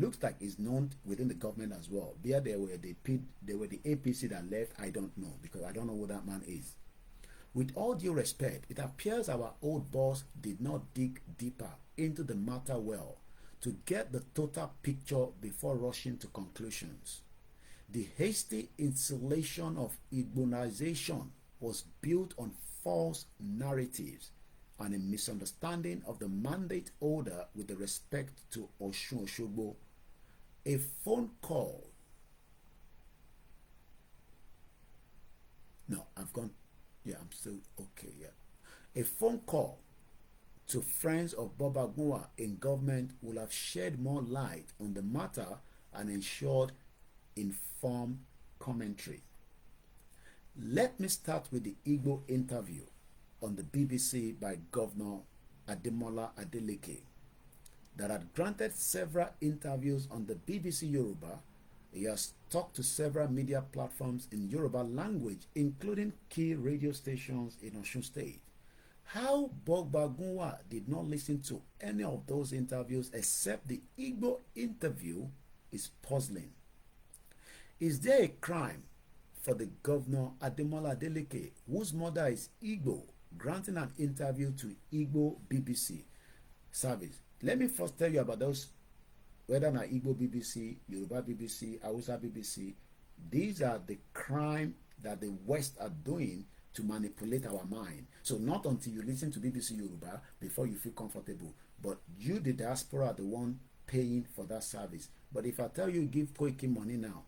looks like he's known within the government as well. They were the APC that left, I don't know, because I don't know who that man is. With all due respect, it appears our old boss did not dig deeper into the matter well to get the total picture before rushing to conclusions. The hasty installation of Igbonization was built on false narratives and a misunderstanding of the mandate holder with respect to OsunOsogbo. A phone call. No, I've gone. Yeah, I'm still okay. Yeah. A phone call to friends of Bobagunwa in government will have shed more light on the matter and ensured informed commentary. Let me start with the Igbo interview on the BBC by Governor Ademola Adeleke that had granted several interviews on the BBC Yoruba. He has talked to several media platforms in Yoruba language, including key radio stations in Osun State. How Bobagunwa did not listen to any of those interviews except the Igbo interview is puzzling. Is there a crime for the Governor Ademola Adeleke, whose mother is Igbo, granting an interview to Igbo BBC service? Let me first tell you about those, whether not Igbo BBC, Yoruba BBC, Hausa BBC. These are the crime that the West are doing to manipulate our mind. So not until you listen to BBC Yoruba before you feel comfortable. But you, the diaspora, are the one paying for that service. But if I tell you give Koiki money now,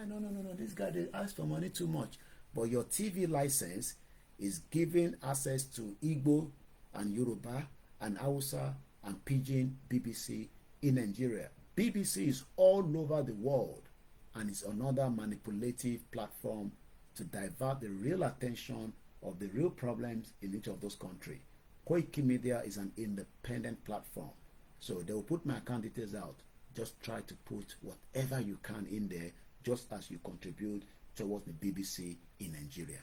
no, this guy, they ask for money too much. But your TV license is giving access to Igbo and Yoruba and Hausa and Pidgin BBC in Nigeria. BBC is all over the world and is another manipulative platform to divert the real attention of the real problems in each of those countries. Koikimedia is an independent platform. So they will put my account details out. Just try to put whatever you can in there, just as you contribute towards the BBC in Nigeria.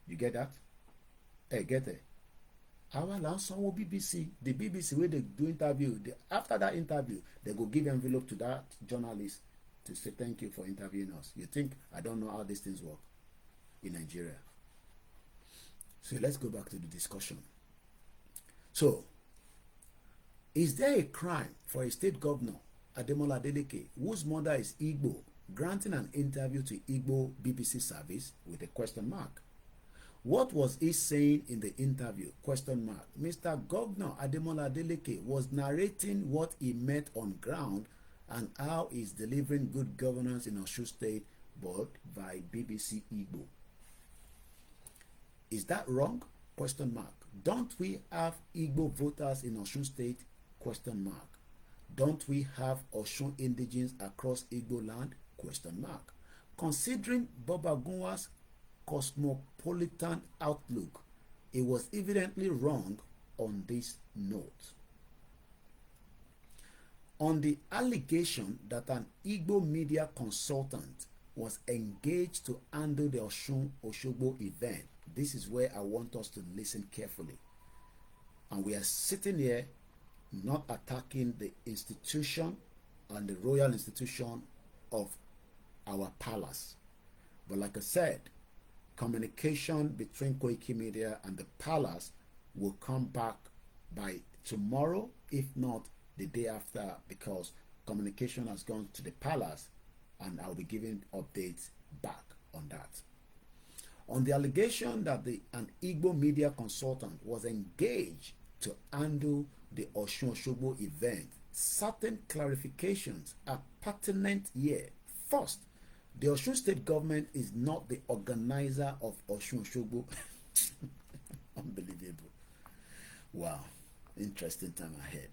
You get that? Get it? Our last song will BBC. The BBC, where they do interview, after that interview, they go give envelope to that journalist to say thank you for interviewing us. You think I don't know how these things work in Nigeria? So let's go back to the discussion. So, is there a crime for a state governor, Ademola Adeleke, whose mother is Igbo, granting an interview to Igbo BBC service with a question mark? What was he saying in the interview? Question mark. Mr. Governor Ademola Adeleke was narrating what he met on ground and how he's delivering good governance in Osun State, but by BBC Igbo. Is that wrong? Question mark. Don't we have Igbo voters in Osun State? Question mark. Don't we have Osun indigenes across Igbo land? Question mark. Considering Bobagunwa's cosmopolitan outlook, it was evidently wrong on this note. On the allegation that an Igbo media consultant was engaged to handle the OsunOsogbo event, this is where I want us to listen carefully. And we are sitting here not attacking the institution and the royal institution of our palace. But like I said, communication between Koikimedia and the palace will come back by tomorrow, if not the day after, because communication has gone to the palace and I'll be giving updates back on that. On the allegation that an Igbo media consultant was engaged to handle the OsunOsogbo event, certain clarifications are pertinent here. First, the Osun State government is not the organizer of OsunOsogbo. Unbelievable. Wow. Interesting time ahead.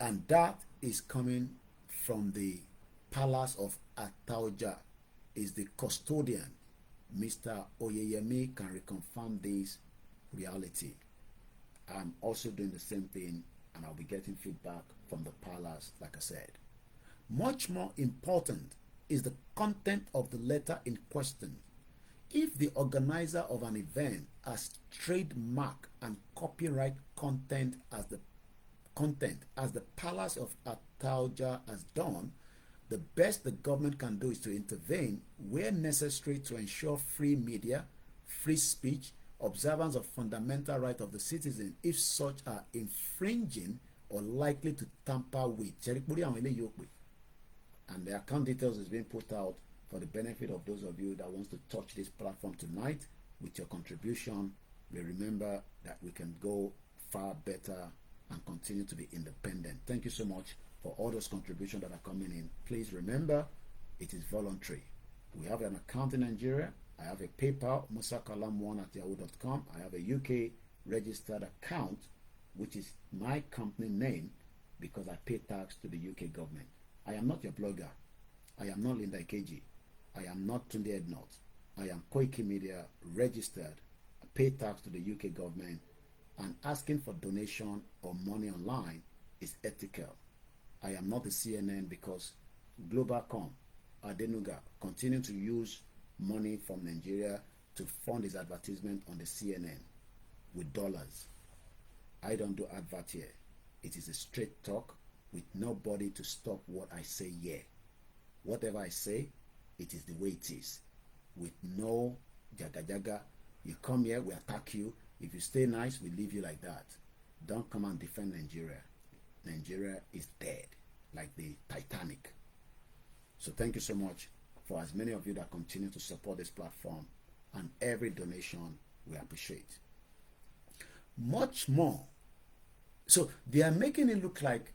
And that is coming from the palace of Ataoja. Is the custodian. Mr. OLAYOMI can reconfirm this reality. I'm also doing the same thing and I'll be getting feedback from the palace, like I said. Much more important is the content of the letter in question. If the organizer of an event has trademark and copyright content as the palace of Ataoja has done, The best the government can do is to intervene where necessary to ensure free media, free speech, observance of fundamental rights of the citizen if such are infringing or likely to tamper with. And the account details is being put out for the benefit of those of you that wants to touch this platform tonight. With your contribution, we remember that we can go far better and continue to be independent. Thank you so much for all those contributions that are coming in. Please remember, it is voluntary. We have an account in Nigeria. I have a PayPal, musakalam1@yahoo.com. I have a UK registered account, which is my company name, because I pay tax to the UK government. I am not your blogger. I am not Linda Ikeji. I am not Tunde Ednot. I am Koikimedia registered. I pay tax to the UK government, and asking for donation or money online is ethical. I am not the CNN because Globalcom, Adenuga, continue to use money from Nigeria to fund his advertisement on the CNN with dollars. I don't do advert here. It is a straight talk with nobody to stop what I say here. Whatever I say, it is the way it is, with no jaga jaga. You come here, we attack you. If you stay nice, we leave you like that. Don't come and defend Nigeria. Nigeria is dead, like the Titanic. So thank you so much for as many of you that continue to support this platform, and every donation we appreciate. Much more. So they are making it look like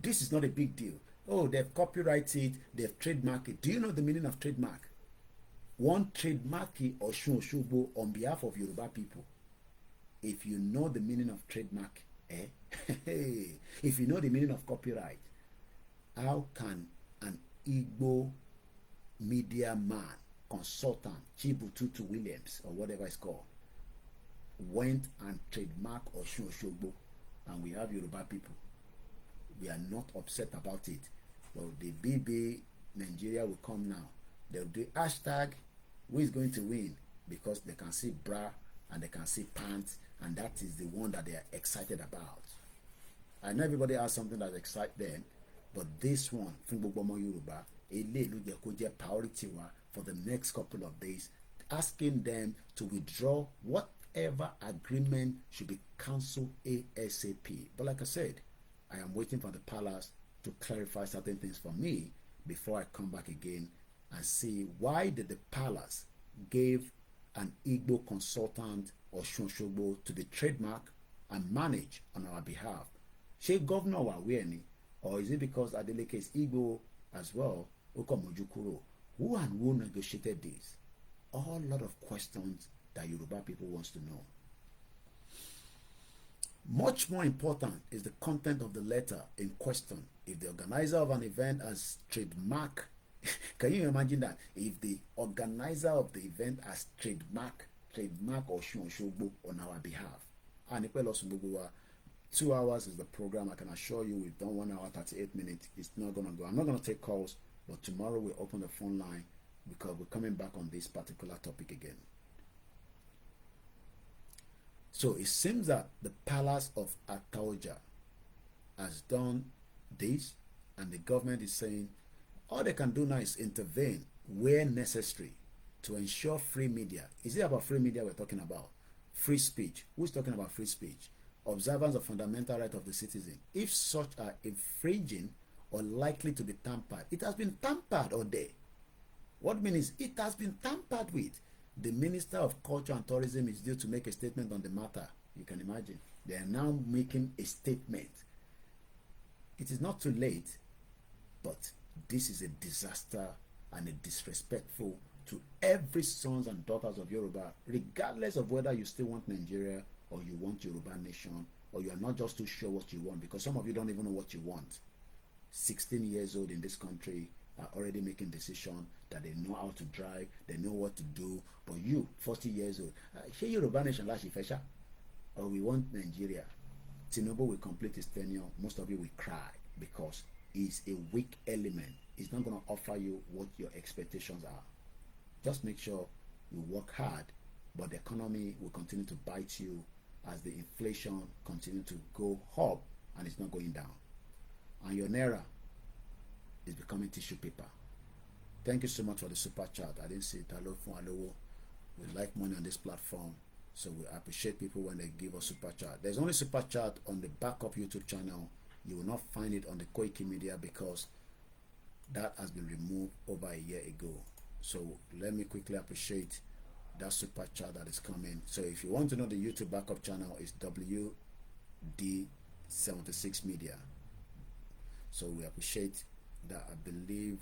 this is not a big deal. Oh, they've copyrighted, they've trademarked it. Do you know the meaning of trademark? One trademark Osun Osogbo on behalf of Yoruba people. If you know the meaning of trademark, if you know the meaning of copyright, how can an Igbo media man, consultant, Chibututu Williams, or whatever it's called, went and trademarked Osun Osogbo, and we have Yoruba people? We are not upset about it. Well, the BB Nigeria will come now. They'll do hashtag who is going to win, because they can see bra and they can see pants, and that is the one that they are excited about. I know everybody has something that excites them, but this one, Fungbobomo Yoruba, priority for the next couple of days, asking them to withdraw whatever agreement should be cancelled ASAP. But like I said, I am waiting for the palace to clarify certain things for me before I come back again and see why did the palace give an Igbo consultant Osun Osogbo to the trademark and manage on our behalf. She governor wa weni, or is it because Adeleke is Igbo as well? Okomojukuro. Who and who negotiated this? A whole lot of questions that Yoruba people wants to know. Much more important is the content of the letter in question. If the organizer of an event has trademark, can you imagine that? If the organizer of the event has trademark Osun Osogbo on our behalf, and 2 hours is the program. I can assure you we've done 1 hour 38 minutes. It's not gonna go. I'm not gonna take calls, but tomorrow we'll open the phone line because we're coming back on this particular topic again. So it seems that the palace of Ataoja has done this, and the government is saying all they can do now is intervene where necessary to ensure free media. Is it about free media we're talking about? Free speech. Who's talking about free speech? Observance of fundamental rights of the citizen. If such are infringing or likely to be tampered, it has been tampered all day. What means it has been tampered with. The Minister of Culture and Tourism is due to make a statement on the matter. You can imagine. They are now making a statement. It is not too late, but this is a disaster and a disrespectful to every sons and daughters of Yoruba, regardless of whether you still want Nigeria or you want Yoruba nation, or you are not just too sure what you want, because some of you don't even know what you want. 16 years old in this country are already making decisions that they know how to drive, they know what to do, but you, 40 years old, here Yoruba nation lashi fesha, or we want Nigeria. Tinubu will complete his tenure. Most of you will cry because he's a weak element. He's not going to offer you what your expectations are. Just make sure you work hard, but the economy will continue to bite you as the inflation continue to go up and it's not going down. And your naira, is becoming tissue paper. Thank you so much for the super chat. I didn't see it. Hello, Alowo. We like money on this platform, so we appreciate people when they give us super chat. There's only super chat on the backup YouTube channel. You will not find it on the Koikimedia because that has been removed over a year ago. So let me quickly appreciate that super chat that is coming. So if you want to know the YouTube backup channel, it's WD76 Media. So we appreciate that. I believe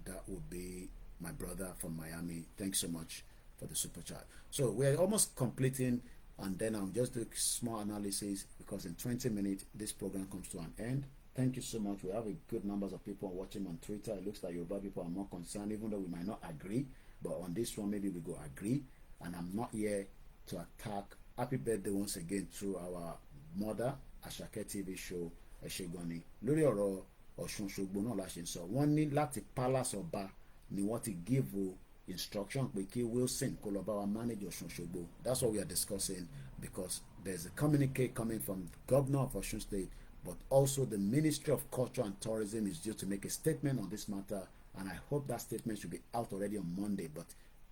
that would be my brother from Miami. Thanks so much for the super chat. So we're almost completing, and then I'll just do a small analysis because in 20 minutes this program comes to an end. Thank you so much. We have a good numbers of people watching on Twitter. It looks like Yoruba people are more concerned, even though we might not agree. But on this one, maybe we go agree. And I'm not here to attack. Happy birthday once again to our mother, Asake TV show, Eshegoni. Lórí ọ̀rọ̀ Osun Osogbo náà la ṣe ń sọ. Wọ́n ní láti palace ọba ni wọ́n ti give instruction pé kí Wilson kó lọ bá wa manage Osun Osogbo. That's what we are discussing, because there's a communique coming from the governor of Osun State, but also the Ministry of Culture and Tourism is due to make a statement on this matter, and I hope that statement should be out already on Monday. But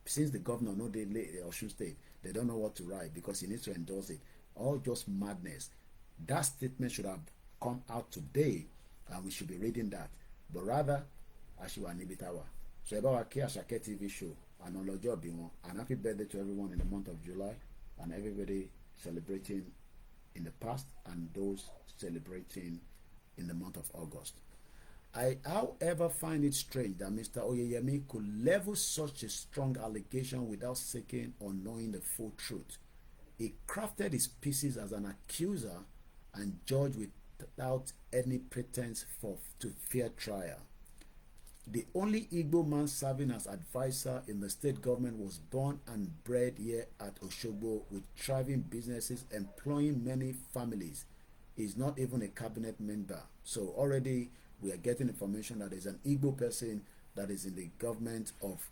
since the governor know they Osun State, they don't know what to write because he needs to endorse it. All just madness. That statement should have come out today, and we should be reading that. But rather, Ashiwa Nibitawa. So about Asake TV show and on Ọlọ́jọ́ bí wọn, and happy birthday to everyone in the month of July, and everybody celebrating in the past and those celebrating in the month of August. I, however, find it strange that Mr. Oyeyemi could level such a strong allegation without seeking or knowing the full truth. He crafted his pieces as an accuser and judged without any pretense to fair trial. The only Igbo man serving as advisor in the state government was born and bred here at Osogbo with thriving businesses employing many families. He is not even a cabinet member. So already we are getting information that there's an Igbo person that is in the government of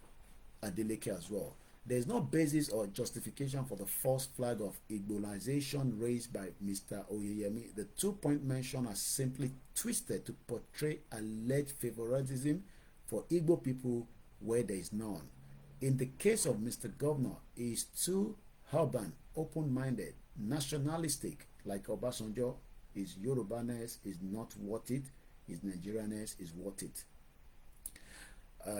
Adeleke as well. There is no basis or justification for the false flag of Igbolization raised by Mr. Oyeyemi. The 2-point mention are simply twisted to portray alleged favoritism for Igbo people where there is none. In the case of Mr. Governor, he is too urban, open-minded, nationalistic, like Obasanjo. His Yorubaness is not worth it. His Nigerianness is worth it.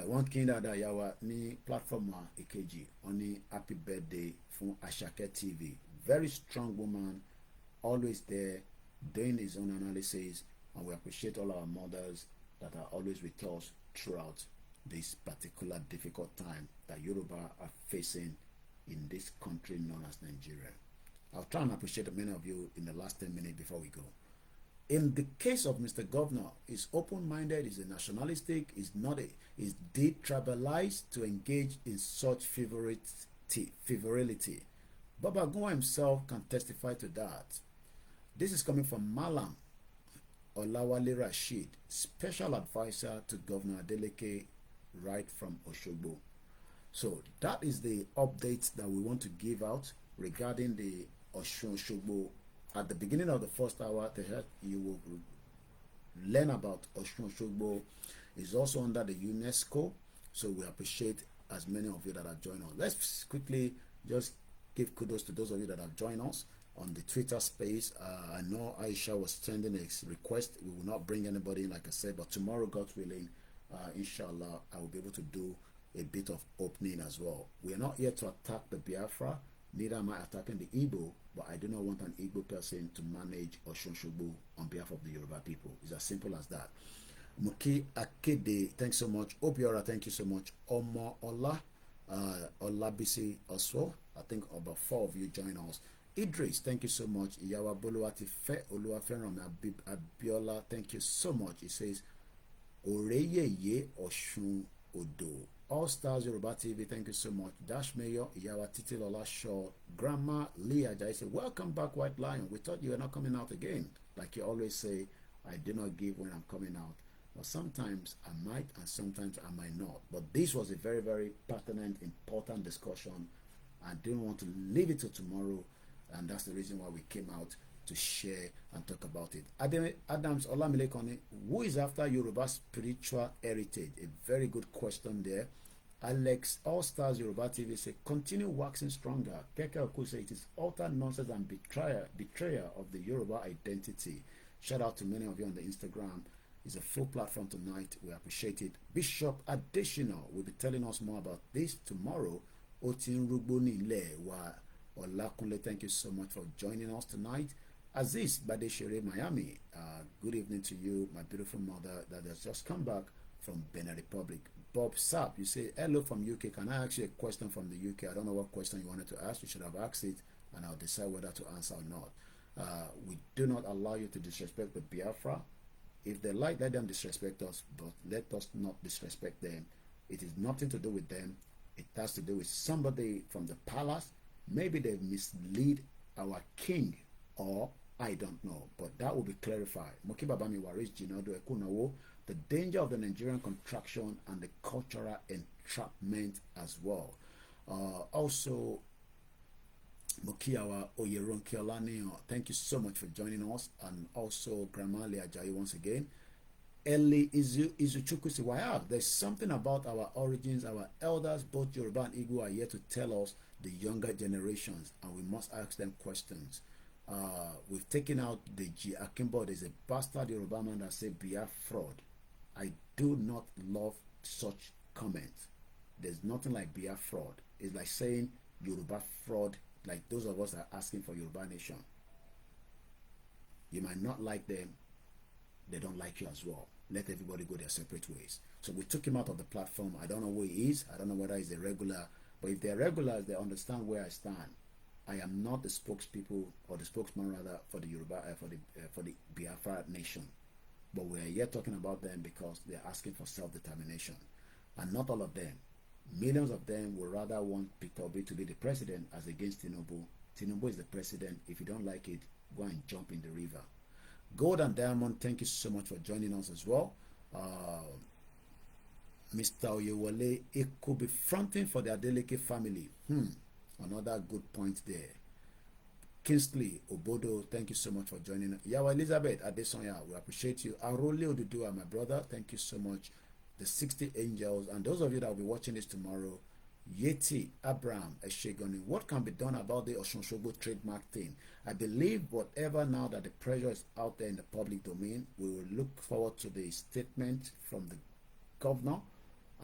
One king that yawa ni platform Ikeji oni happy birthday from Asake TV. Very strong woman, always there, doing his own analysis, and we appreciate all our mothers that are always with us throughout this particular difficult time that Yoruba are facing in this country known as Nigeria. I'll try and appreciate many of you in the last 10 minutes before we go. In the case of Mr. Governor, he's open-minded, he's a nationalistic, he's not a, he's detribalized to engage in such favorability. Baba Gua himself can testify to that. This is coming from Malam Olawale Rashid, special advisor to Governor Adeleke, right from Osogbo. So that is the updates that we want to give out regarding the Osun Osogbo. At the beginning of the first hour, you will learn about Osun Osogbo. It's also under the UNESCO, so we appreciate as many of you that have joined us. Let's quickly just give kudos to those of you that have joined us on the Twitter space. I know Aisha was sending a request. We will not bring anybody in, like I said, but tomorrow, God willing, inshallah, I will be able to do a bit of opening as well. We are not here to attack the Biafra, neither am I attacking the Igbo, but I do not want an Igbo person to manage Osun Osogbo on behalf of the Yoruba people. It's as simple as that. Muki Akede, thanks so much. Obiora, thank you so much. Omo Ola, Olabisi Oswo, I think about 4 of you join us. Idris, thank you so much. Iyawa Boluwati Fe Oluwaferan Abiola, thank you so much. He says, Oreyeye Osun Odo. All Stars Yoruba TV, thank you so much. Dash Mayor, Iyawa Titilola Shaw, Grandma Leah Jai say, welcome back, White Lion. We thought you were not coming out again. Like you always say, I do not give when I'm coming out. But sometimes I might and sometimes I might not. But this was a very, very pertinent, important discussion. I didn't want to leave it till tomorrow. And that's the reason why we came out to share and talk about it. Adams Olamilekoni, who is after Yoruba spiritual heritage? A very good question there. Alex All Stars Yoruba TV say continue waxing stronger. Keke Oku say it is utter nonsense and betrayal of the Yoruba identity. Shout out to many of you on the Instagram. It's a full platform tonight. We appreciate it. Bishop Additional will be telling us more about this tomorrow. Otin Rugboni Le wa OLAKUNLE, thank you so much for joining us tonight. Aziz Badeshere, Miami, good evening to you, my beautiful mother that has just come back from Benin Republic. Bob Sapp, you say, hello from UK. Can I ask you a question from the UK? I don't know what question you wanted to ask. You should have asked it, and I'll decide whether to answer or not. We do not allow you to disrespect the Biafra. If they like, let them disrespect us, but let us not disrespect them. It is nothing to do with them. It has to do with somebody from the palace. Maybe they mislead our king, or I don't know, but that will be clarified. Mokibabami Waris Jinodo Ekunawo, the danger of the Nigerian contraction and the cultural entrapment as well. Also, Mokiawa Oyeron Kiolani, thank you so much for joining us, and also Grandma Ajayi once again. Eli Izuchukwusi, wow, there's something about our origins. Our elders, both Yoruba and Igbo, are here to tell us, the younger generations, and we must ask them questions. We've taken out the G. Akimbo. There's a bastard Yoruba man that said Bia fraud. I do not love such comments. There's nothing like Bia fraud. It's like saying Yoruba fraud, like those of us that are asking for Yoruba nation. You might not like them, they don't like you as well. Let everybody go their separate ways. So we took him out of the platform. I don't know who he is. I don't know whether he's a regular. But if they're regulars, they understand where I stand. I am not the spokespeople, or the spokesman rather, for the Yoruba, for the Biafra nation. But we're here talking about them because they're asking for self-determination. And not all of them. Millions of them will rather want Peter Obi to be the president as against Tinubu. Tinubu is the president. If you don't like it, go and jump in the river. Gold and Diamond, thank you so much for joining us as well. Mr. Oyewole, it could be fronting for the Adeleke family. Another good point there. Kingsley Obodo, thank you so much for joining us. Yawa Elizabeth Adesonya, we appreciate you. Arole Odudua, my brother, thank you so much. The 60 Angels, and those of you that will be watching this tomorrow, Yeti Abraham Eshegoni, what can be done about the OsunOsogbo trademark thing? I believe whatever now that the pressure is out there in the public domain, we will look forward to the statement from the governor,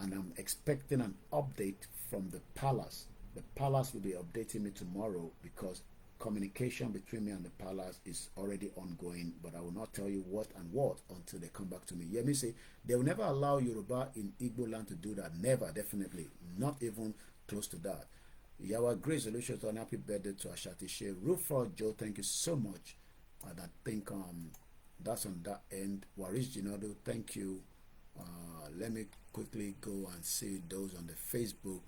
and I'm expecting an update from the palace. The palace will be updating me tomorrow because communication between me and the palace is already ongoing, but I will not tell you what and what until they come back to me. Let me say, they will never allow Yoruba in Igbo land to do that. Never, definitely. Not even close to that. Yawa Great Solution, and happy birthday to Ashati Shea. Ruford Joe, thank you so much. And I think that's on that end. Waris Jinodo, thank you. Let me quickly go and see those on the Facebook.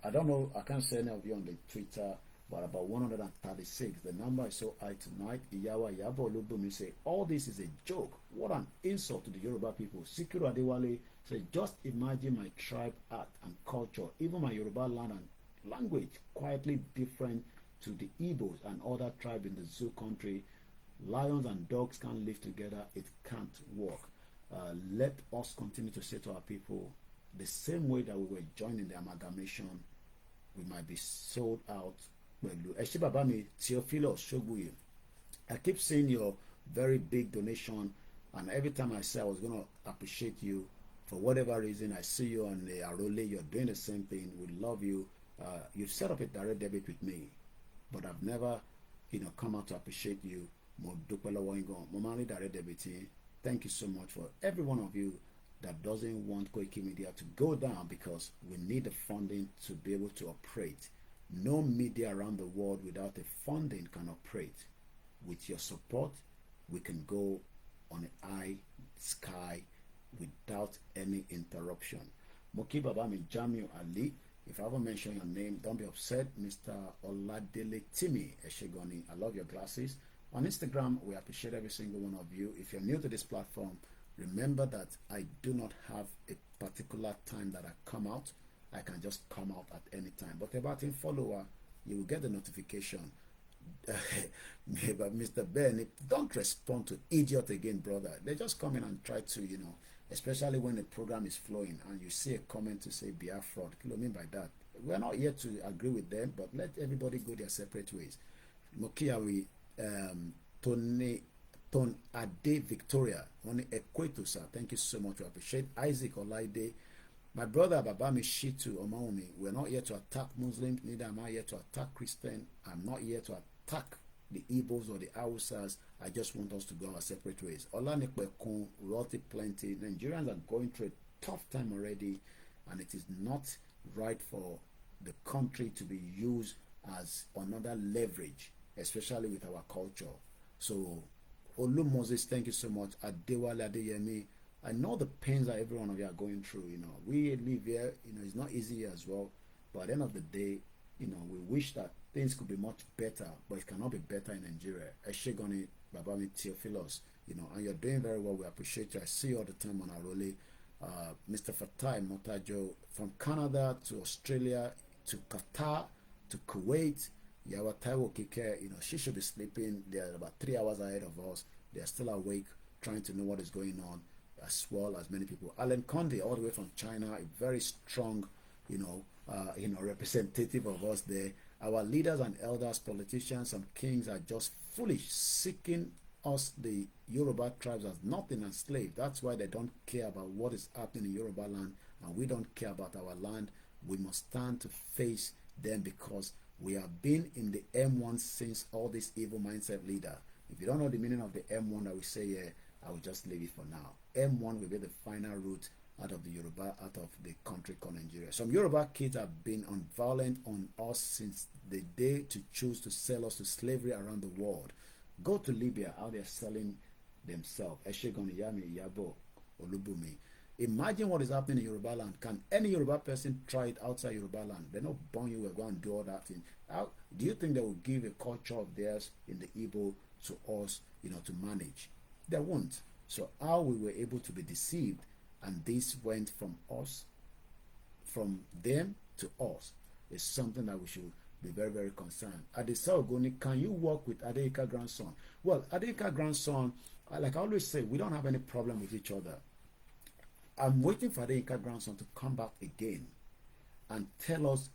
I don't know, I can't see any of you on the Twitter, but about 136. The number is so high tonight. Iyawa Yabo Olubumi say, all this is a joke. What an insult to the Yoruba people. Sikiru Adewale say, just imagine my tribe, art and culture, even my Yoruba land and language, quietly different to the Igbos and other tribes in the zoo country. Lions and dogs can't live together. It can't work. Let us continue to say to our people, the same way that we were joining the amalgamation, we might be sold out. I keep seeing your very big donation, and every time I say I was going to appreciate you, for whatever reason, I see you on the Arole, you're doing the same thing. We love you. You've set up a direct debit with me, but I've never, come out to appreciate you. Thank you so much for every one of you that doesn't want Koikimedia to go down, because we need the funding to be able to operate. No media around the world without the funding can operate. With your support, we can go on the high sky without any interruption. Moki Babami Jamil Ali, if I haven't mentioned your name, don't be upset. Mr. Oladele Timi Eshegoni, I love your glasses. On Instagram, we appreciate every single one of you. If you're new to this platform, remember that I do not have a particular time that I come out. I can just come out at any time. But about in follower, you will get the notification. But Mr. Ben, don't respond to idiot again, brother. They just come in and try to, especially when the program is flowing and you see a comment to say Biafra fraud. What do you mean by that? We're not here to agree with them, but let everybody go their separate ways. Mokiawi, Ton Ade Victoria, on Equator, sir. Thank you so much. We appreciate Isaac Olaide. My brother Babami Shitu Omaumi, we're not here to attack Muslims, neither am I here to attack Christian. I'm not here to attack the Igbos or the Hausas. I just want us to go our separate ways. Olanikpekun, Roti Plenty. Nigerians are going through a tough time already, and it is not right for the country to be used as another leverage, especially with our culture. So, Olu Moses, thank you so much. Adewale Adeyemi, I know the pains that every one of you are going through. We live here, it's not easy as well. But at the end of the day, we wish that things could be much better, but it cannot be better in Nigeria. Eshegoni, Babami Theophilos, and you're doing very well. We appreciate you. I see you all the time on Arole. Mr. Fatai Motajo, from Canada to Australia to Qatar to Kuwait. Yawa Taiwo Kike, she should be sleeping. They're about 3 hours ahead of us. They're still awake, trying to know what is going on, as well as many people. Alan Conde, all the way from China, a very strong, representative of us there. Our leaders and elders, politicians and kings are just foolish, seeking us, the Yoruba tribes, as nothing and slaves. That's why they don't care about what is happening in Yoruba land, and we don't care about our land. We must stand to face them because we have been in the M1 since all this evil mindset leader. If you don't know the meaning of the M1 that we say here, I will just leave it for now. M1 will be the final route out of the Yoruba, out of the country called Nigeria. Some Yoruba kids have been violent on us since the day to choose to sell us to slavery around the world. Go to Libya, how they're selling themselves. Eshegoni Yami Yabo Olubumi. Imagine what is happening in Yoruba land. Can any Yoruba person try it outside Yoruba land? They're not born you, we're going to do all that thing. How do you think they will give a culture of theirs in the Igbo to us, to manage? They won't. So how we were able to be deceived, and this went from us, from them to us, is something that we should be very, very concerned. Adesa Ogoni, can you work with Adeika grandson? Well, Adeika grandson, like I always say, we don't have any problem with each other. I'm waiting for Adeika grandson to come back again and tell us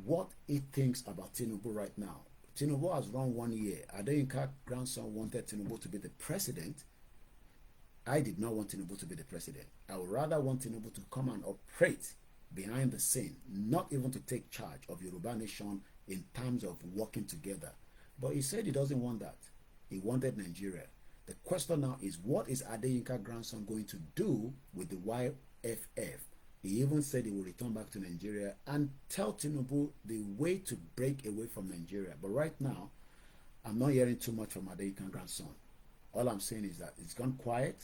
what he thinks about Tinubu right now. Tinubu has run 1 year. Adeika grandson wanted Tinubu to be the president. I did not want Tinubu to be the president. I would rather want Tinubu to come and operate behind the scene, not even to take charge of Yoruba nation in terms of working together. But he said he doesn't want that. He wanted Nigeria. The question now is, what is Adeyinka grandson going to do with the YFF? He even said he will return back to Nigeria and tell Tinubu the way to break away from Nigeria. But right now, I'm not hearing too much from Adeyinka grandson. All I'm saying is that it's gone quiet.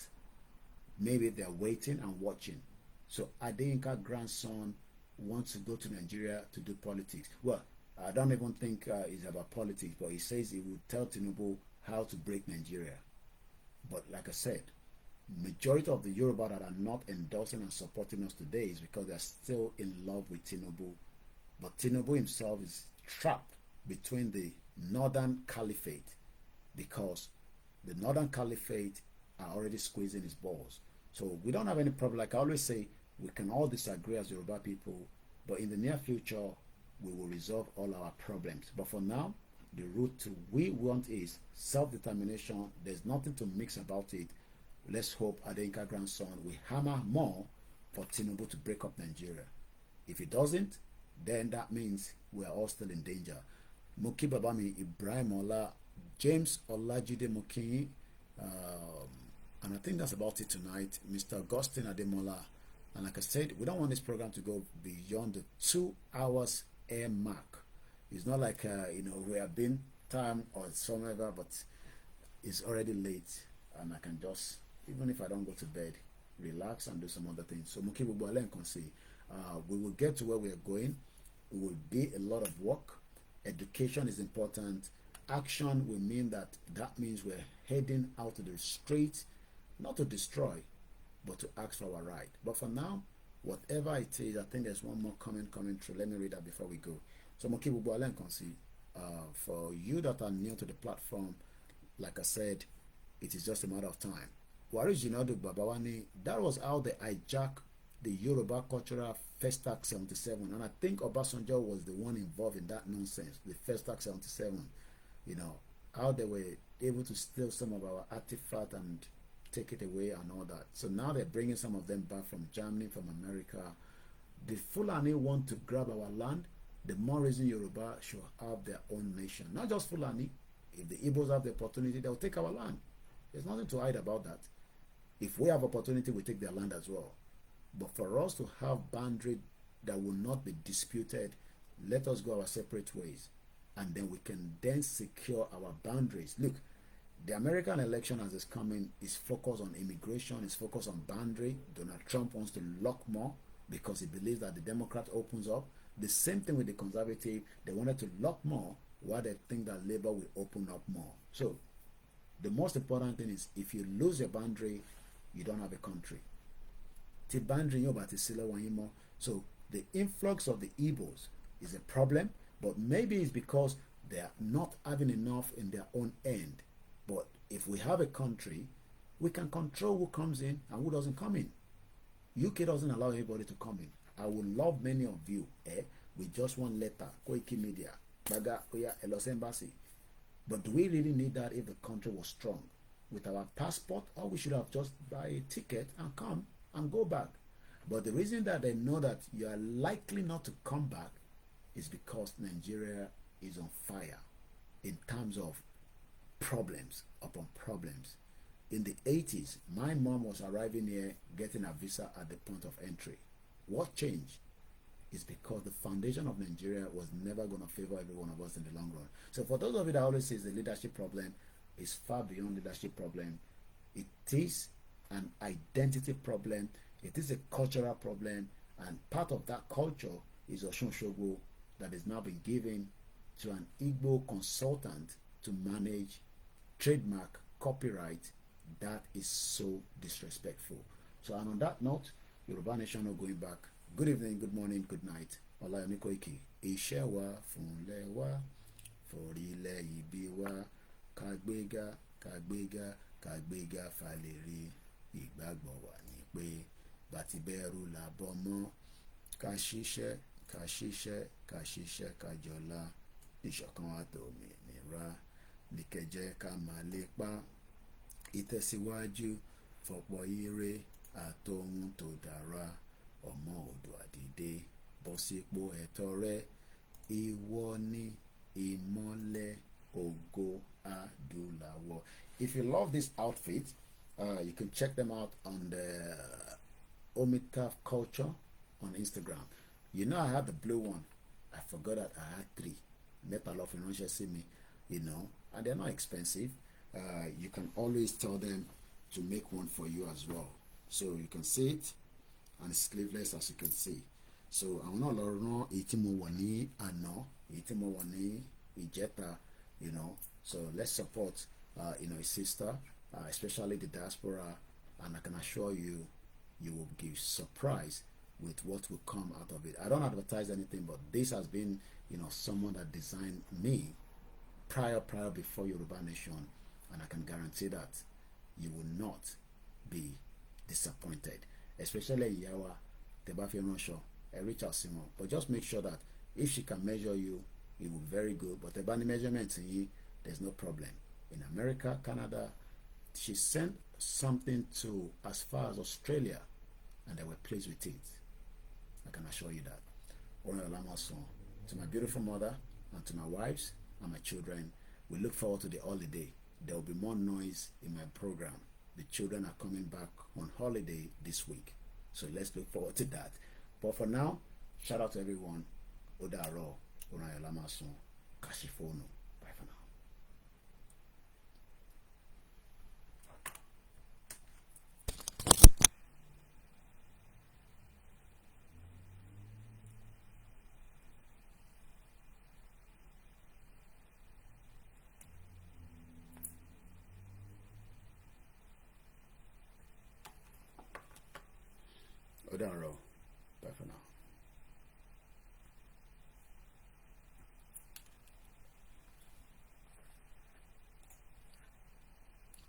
Maybe they're waiting and watching. So Adeyinka grandson wants to go to Nigeria to do politics. Well, I don't even think it's about politics, but he says he will tell Tinubu how to break Nigeria. But like I said, majority of the Yoruba that are not endorsing and supporting us today is because they're still in love with Tinubu. But Tinubu himself is trapped between the Northern Caliphate, because the Northern Caliphate are already squeezing his balls. So we don't have any problem. Like I always say, we can all disagree as Yoruba people, but in the near future, we will resolve all our problems. But for now, the route to we want is self-determination. There's nothing to mix about it. Let's hope Adeyinka grandson will hammer more for Tinubu to break up Nigeria. If he doesn't, then that means we are all still in danger. Moki Babami, Ibrahim Ola, James Olajide Moki, and I think that's about it tonight. Mr. Augustine Ademola. And like I said, we don't want this program to go beyond the 2 hours air mark. It's not like, we have been time or somewhere, but it's already late. And I can just, even if I don't go to bed, relax and do some other things. So, Muki Bubualen can see, we will get to where we are going. It will be a lot of work. Education is important. Action will mean that means we're heading out to the streets, not to destroy, but to ask for our right. But for now, whatever it is, I think there's one more comment coming through. Let me read that before we go. So Moki Bubualen can see, For you that are new to the platform, like I said, it is just a matter of time. Waris Jinadu Babawani, that was how they hijacked the Yoruba Cultural Festac 77. And I think Obasanjo was the one involved in that nonsense, the Festac 77. You know, how they were able to steal some of our artifact and take it away and all that. So now they're bringing some of them back from Germany, from America. The Fulani want to grab our land. The more reason Yoruba should have their own nation. Not just Fulani. If the Igbos have the opportunity, they'll take our land. There's nothing to hide about that. If we have opportunity, we take their land as well. But for us to have boundary that will not be disputed, let us go our separate ways. And then we can then secure our boundaries. Look, the American election as it's coming is focused on immigration, is focused on boundary. Donald Trump wants to lock more because he believes that the Democrat opens up. The same thing with the conservative. They wanted to lock more while they think that Labour will open up more. So the most important thing is if you lose your boundary, you don't have a country. So the influx of the Igbos is a problem, but maybe it's because they are not having enough in their own end. But if we have a country, we can control who comes in and who doesn't come in. UK doesn't allow anybody to come in. I would love many of you, with just one letter, Koikimedia, Baga, Oya, Elos Embassy. But do we really need that if the country was strong? With our passport, or we should have just buy a ticket and come and go back. But the reason that they know that you are likely not to come back is because Nigeria is on fire in terms of problems upon problems. In the 80s, my mom was arriving here getting a visa at the point of entry. What changed? Is because the foundation of Nigeria was never going to favor every one of us in the long run. So for those of you that always say the leadership problem is far beyond leadership problem, it is an identity problem, it is a cultural problem, and part of that culture is OsunOsogbo that is now been given to an Igbo consultant to manage trademark, copyright. That is so disrespectful. So, and on that note, Yoruba Nation are going back. Good evening, good morning, good night. OLAYOMI KOIKI. Iṣẹ́ wa fúnlẹ̀ wa, forílẹ̀ ibi wa, kàgbéga, kàgbéga, kàgbéga falẹ̀rí. Ìgbàgbọ́ wa ni pé bàtí bẹ̀rù là bọ́ mọ́. Ká ṣiṣẹ́, ká ṣiṣẹ́, ká ṣiṣẹ́, ká jọlá. Ìṣọ̀kan wa tòmìnira. Ní kẹjẹ ká máa lépa. Ìtẹ̀síwájú fọ̀pọ̀ ire àtohun tó dára. Ọmọ Oòduà dìde bọ́ sípò ẹ̀tọ́ rẹ. Ìwọ ni ìmọ́lẹ̀ ògo adúláwọ̀. If you love this outfit, you can check them out on the Omitaf Culture on Instagram. You know I have the blue one. I forgot that I had 3. Meta love financial see me, you know, and they're not expensive. You can always tell them to make one for you as well. So you can see it, and it's sleeveless as you can see. So I'm not learning itimo wani ano, itimo wani ijeta, you know. So let's support, you know, his sister, especially the diaspora, and I can assure you, you will be surprised with what will come out of it. I don't advertise anything, but this has been, you know, someone that designed me prior before Yoruba Nation, and I can guarantee that you will not be disappointed. Especially Yawa, Tebafi Ronsho, Richard Simon. But just make sure that if she can measure you, it will be very good. But Tebani measurements in you, there's no problem. In America, Canada, she sent something to as far as Australia, and they were pleased with it. I can assure you that. To my beautiful mother and to my wives and my children, we look forward to the holiday. There will be more noise in my program. The children are coming back on holiday this week, so let's look forward to that. But for now, shout out to everyone. Odaro, Orayolamason, Kashifono. Bye for now. Odaro. Bye for now.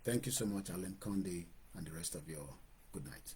Thank you so much, Alan Conde, and the rest of your good night.